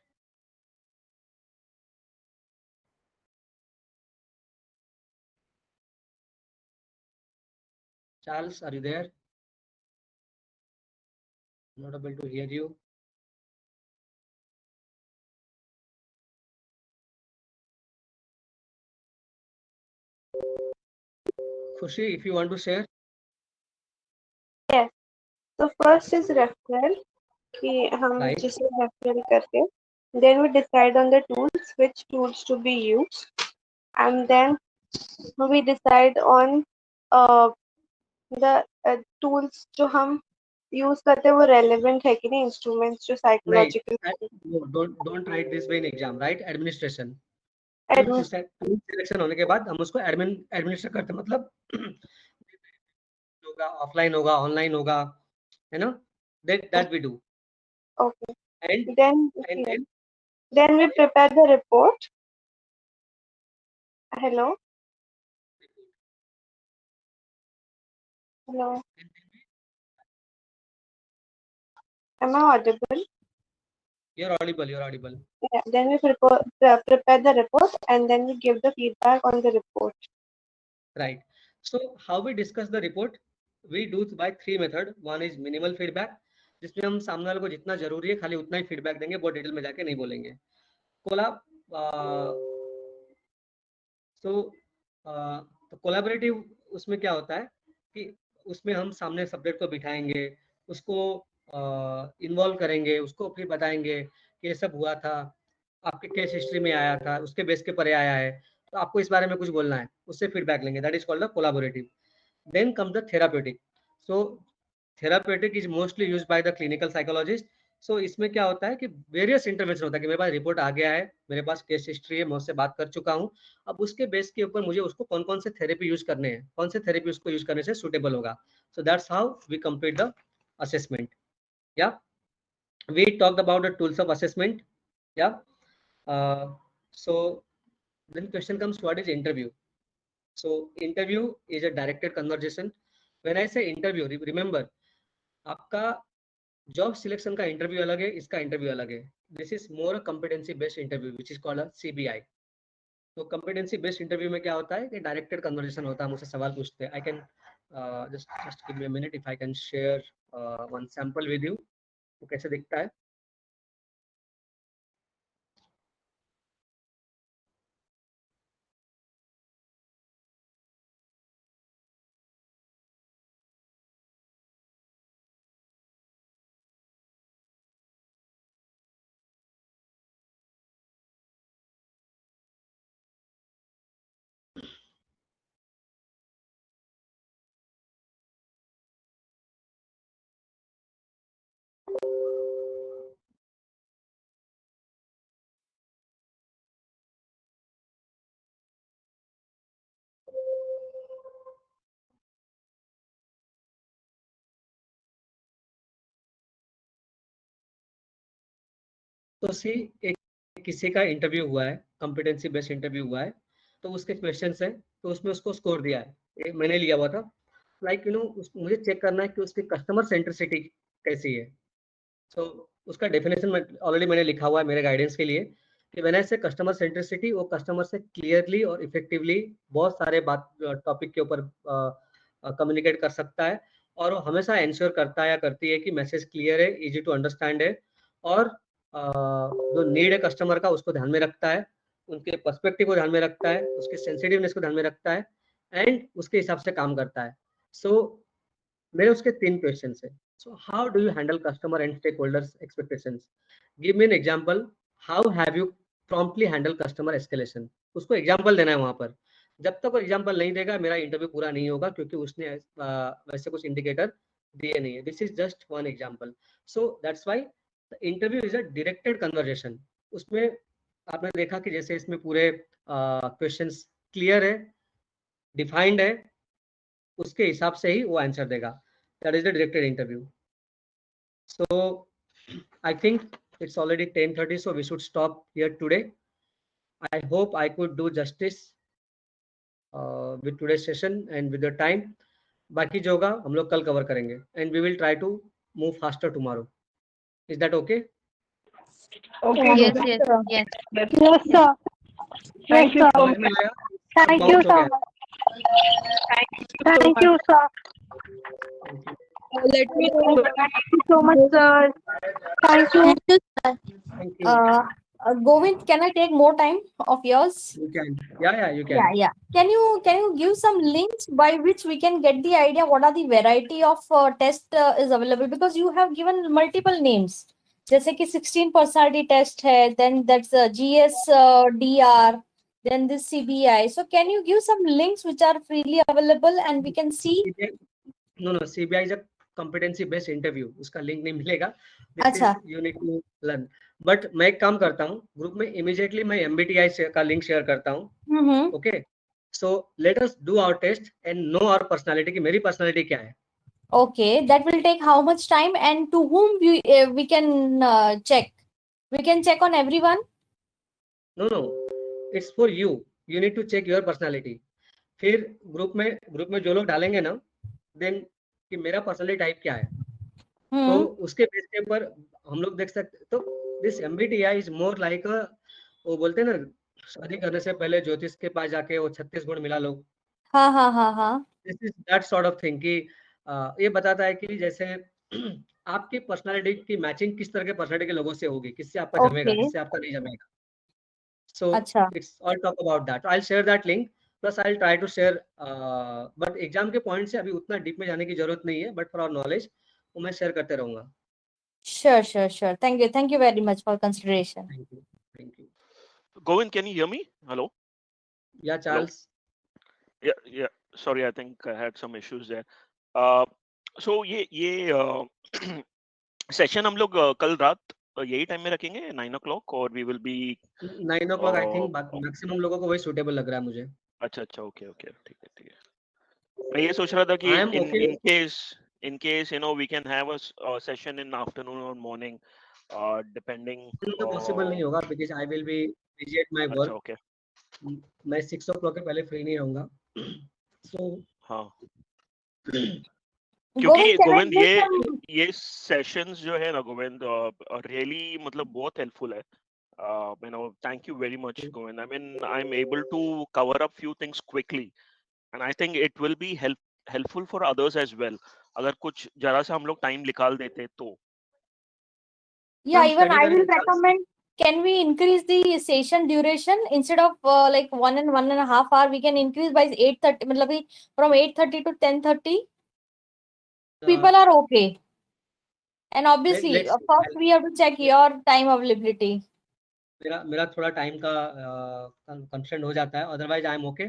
Charles, are you there? Not able to hear you. Khushi, if you want to share. Yes. So first is referral कि हम Right. जिसे referral करते हैं. Then we decide on the tools, which tools to be used, and then we decide on the tools जो हम use करते हैं वो relevant है कि नहीं, instruments जो Right. psychological. No, don't write this way in exam. Right? Administration. Admin- selection होने के बाद हम उसको एडमिनिस्टर करते हैं, मतलब होगा, ऑफलाइन होगा, ऑनलाइन होगा, है ना? That we do. Okay. And Then we prepare the report. Hello. Hello. Am I audible? you're audible. You're audible. Yeah. Then we prepare the report and then we give the feedback on the report. Right. So how we discuss the report? We do by 3 method. One is minimal feedback, जिसमें हम सामने वाले को जितना जरूरी है खाली उतना ही फीडबैक देंगे, बहुत डिटेल में जाके नहीं बोलेंगे। तो कोलैबोरेटिव उसमें क्या होता है कि उसमें हम सामने सब्जेक्ट को बिठाएंगे, उसको इन्वॉल्व करेंगे, उसको फिर बताएंगे कि ये सब हुआ था, आपके केस हिस्ट्री में आया था, उसके बेस के पर आया है, तो आपको इस बारे में कुछ बोलना है, उससे फीडबैक लेंगे, that is called the collaborative. Then comes the therapeutic. So therapeutic is mostly used by the clinical psychologist. So इसमें क्या होता है कि वेरियस इंटरवेंशन होता है कि मेरे पास रिपोर्ट आ गया है, मेरे पास केस हिस्ट्री है, मैं उससे बात कर चुका हूँ, अब उसके बेस के ऊपर मुझे उसको कौन कौन से थेरेपी यूज करने हैं, कौन से थेरेपी उसको यूज करने से सुटेबल होगा। So that's how we complete the assessment. Yeah, we talked about the tools of assessment. Yeah, so then question comes, what is interview? So interview is a directed conversation. When I say interview, remember आपका job selection का interview अलग है, इसका interview अलग है। This is more a competency based interview which is called a CBI। तो competency based interview में क्या होता है कि डायरेक्टेड कन्वर्सेशन होता है, मुझसे सवाल पूछते हैं। I can just give me a minute if I can share one sample with you, तो कैसे दिखता है। तो सी एक किसी का इंटरव्यू हुआ है, कॉम्पिटेंसी बेस्ड इंटरव्यू हुआ है, तो उसके क्वेश्चंस है, तो उसमें उसको स्कोर दिया है, मैंने लिया हुआ था। लाइक यू नो मुझे चेक करना है कि उसकी कस्टमर सेंट्रिसिटी कैसी है। सो उसका डेफिनेशन ऑलरेडी मैंने लिखा हुआ है मेरे गाइडेंस के लिए कि व्हेन आई से कस्टमर सेंट्रिसिटी, वो कस्टमर से क्लियरली और इफेक्टिवली बहुत सारे बात टॉपिक के ऊपर कम्युनिकेट कर सकता है, और वो हमेशा इंश्योर करता है या करती है कि मैसेज क्लियर है, इजी टू अंडरस्टैंड है, और जो नीड है कस्टमर का उसको ध्यान में रखता है, उनके पर्सपेक्टिव को ध्यान में रखता है, उसके सेंसिटिवनेस को ध्यान में रखता है, एंड उसके हिसाब से काम करता है। सो मेरे उसके 3 क्वेश्चंस है। So how do you handle customer and stakeholders expectations? Give me an example, how have you promptly handle customer escalation? उसको एग्जांपल देना है वहां पर। जब तक वो एग्जांपल नहीं देगा मेरा इंटरव्यू पूरा नहीं होगा, क्योंकि उसने वैसे कुछ इंडिकेटर दिए नहीं है। This is just one example. So that's why the interview is a directed conversation. उसमें आपने देखा कि जैसे इसमें पूरे क्वेश्चंस क्लियर है, डिफाइंड है, उसके हिसाब से ही वो आंसर देगा। That is the directed interview. So I think it's already 10:30, so we should stop here today. I hope I could do justice with today's session and with the time. बाकी जो होगा हम लोग कल कवर करेंगे, and we will try to move faster tomorrow. Is that okay? Okay. Yes, yes, yes. Yes, sir. Thank you so समझ में much. आया? Thank you Bounce हो so गया? much. Thank you, sir. Thank you. Let me know. Thank you so much, sir. Thank you. Thank you. Govind, can I take more time of yours? You can. Yeah, you can. Yeah. Can you give some links by which we can get the idea what are the variety of test is available? Because you have given multiple names. जैसे कि 16 personality test है, then that's GS DR, then this CBI. So can you give some links which are freely available and we can see? No, CBI is a competency based interview. उसका link नहीं मिलेगा. अच्छा. You need to learn. But मैं एक काम करता हूँ, group में इमीडिएटली मैं MBTI का लिंक शेयर करता हूँ. Okay, so let us do our test and know our personality की मेरी पर्सनालिटी क्या है. Okay, that will take how much time and to whom we can check? We can check on everyone? No, it's for you. You need to check your personality. फिर group में जो लोग डालेंगे ना, देन कि मेरा पर्सनालिटी टाइप क्या है, तो उसके बेस के ऊपर हम लोग देख सकते. तो this MBTI is more like वो बोलते हैं ना, शादी करने से पहले ज्योतिष के पास जाके वो 36 गुण मिला लो. हाँ. This is that sort of thing कि ये बताता है कि जैसे आपकी पर्सनालिटी की मैचिंग किस तरह के पर्सनालिटी के लोगों से होगी, किससे आपका जमेगा, किससे आपका नहीं जमेगा. So it's all talk about that. I will share that link, plus I will try to share, but exam के पॉइंट से अभी उतना डीप में जाने की जरूरत नहीं है, बट फॉर आवर नॉलेज वो मैं शेयर करते रहूंगा. Sure. Thank you very much for consideration. Thank you. Govind, can you hear me? Hello. Yeah, Charles. Yeah. Sorry, I think I had some issues there. So ये session हम लोग कल रात यही टाइम में रखेंगे 9 o'clock और we will be 9 o'clock I think maximum लोगों को वही सुटेबल लग रहा है मुझे. अच्छा ओके ठीक है. मैं ये सोच रहा था कि I am okay. in case you know we can have a session in afternoon or morning depending. तो पॉसिबल नहीं होगा because I will be busy at my work. Okay. मैं 6 o'clock के पहले फ्री नहीं रहूंगा. So हाँ. क्योंकि गोविंद ये सेशंस जो है ना गोविंद रियली मतलब बहुत हेल्पफुल है. You know, thank you very much, Govind. I mean, I'm able to cover up few things quickly, and I think it will be helpful for others as well. अगर कुछ जरा सा हम लोग टाइम निकाल देते तो. Yeah, even I will recommend. Can we increase the session duration instead of like 1.5 hours? We can increase by 8:30. मतलब from 8:30 to 10:30. People are okay. And obviously, first we have to check your time availability. मेरा थोड़ा time का constraint हो जाता है. Otherwise, I am okay.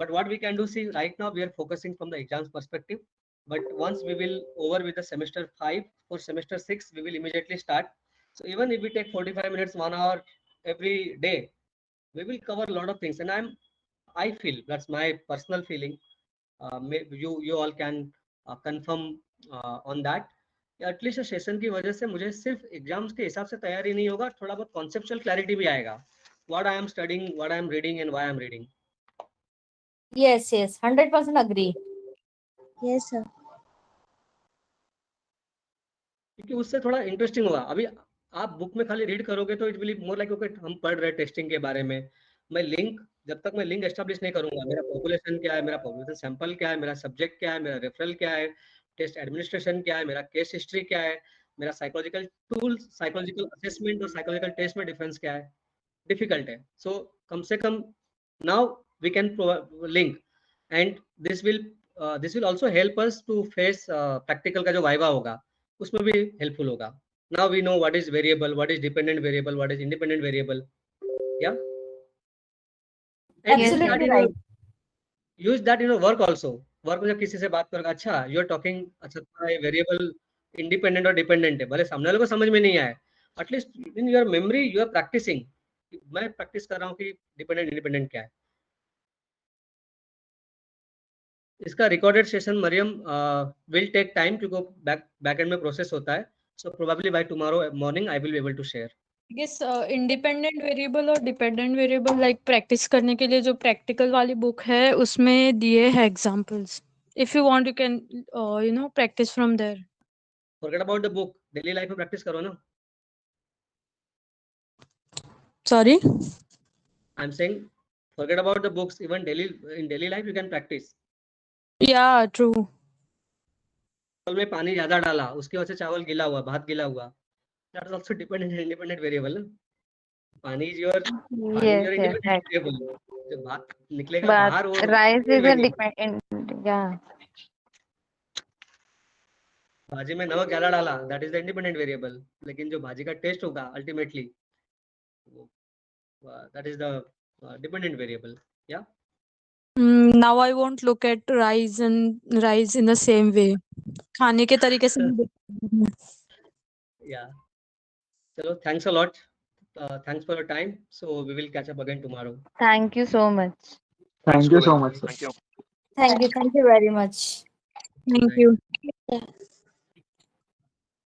But what we can do, see, right now we are focusing from the exams perspective. But once we will over with the semester 5 or semester 6, we will immediately start. So even if we take 45 minutes, 1 hour every day, we will cover a lot of things. And I feel that's my personal feeling. You all can confirm on that. At least session की वजह से मुझे सिर्फ exams के हिसाब से तैयारी नहीं होगा, थोड़ा बहुत कॉन्सेप्चुअल क्लैरिटी भी आएगा. What I am studying, what I am reading and why I am reading. Yes, 100% agree. Yes, sir. क्योंकि उससे थोड़ा इंटरेस्टिंग होगा. अभी आप बुक में खाली रीड करोगे तो it will be more like okay हम पढ़ रहे टेस्टिंग के बारे में. जब तक मैं लिंक एस्टैब्लिश नहीं करूंगा, मेरा पॉपुलेशन क्या है, मेरा पॉपुलेशन सैंपल क्या है, मेरा सब्जेक्ट क्या है, मेरा रेफरल क्या है, टेस्ट एडमिनिस्ट्रेशन क्या है, मेरा केस हिस्ट्री क्या है, मेरा साइकोलॉजिकल टूल्स, साइकोलॉजिकल असेसमेंट और साइकोलॉजिकल टेस्ट में डिफरेंस क्या है, डिफिकल्ट है. सो कम से कम now we can link and this will also help us to face practical का जो वाइवा होगा उसमें भी हेल्पफुल होगा. Now we know what is variable, what is dependent variable, what is independent variable. Yeah Absolutely right. use that in your work also. Work में जब किसी से बात करोगे, अच्छा यू आर टॉकिंग, अच्छा तुम्हारा वेरिएबल इंडिपेंडेंट और डिपेंडेंट है, भले सामने वाले को समझ में नहीं आए, at least in your memory you are practicing. मैं प्रैक्टिस कर रहा हूँ कि डिपेंडेंट इंडिपेंडेंट क्या है. इसका recorded session Mariam will take time क्योंकि बैक एंड में प्रोसेस होता है. So probably by tomorrow morning I will be able to share. Yes, independent variable और डिपेंडेंट वेरिएबल लाइक प्रैक्टिस करने के लिए जो प्रैक्टिकल वाली बुक है उसमें दिए हैं examples. If you want you can you know practice from there. Forget about the book, daily life में प्रैक्टिस करो ना. Sorry, I am saying forget about the books, even in daily life you can practice. Yeah true. चावल में पानी ज्यादा डाला, उसकी वजह से चावल गीला हुआ, भात गीला हुआ. That is also dependent independent variable. पानी is your independent variable. जब भात निकलेगा बाहर वो rice is a dependent. Yeah. भाजी में नमक ज्यादा डाला, that is the independent variable. लेकिन जो भाजी का टेस्ट होगा ultimately that is the dependent variable. Yeah. Now I won't look at rice in the same way. खाने के तरीके से. Yeah. Chalo, thanks a lot. Thanks for your time. So we will catch up again tomorrow. Thank you so much. Thank you so much, sir. Thank you. Thank you very much. Thank you.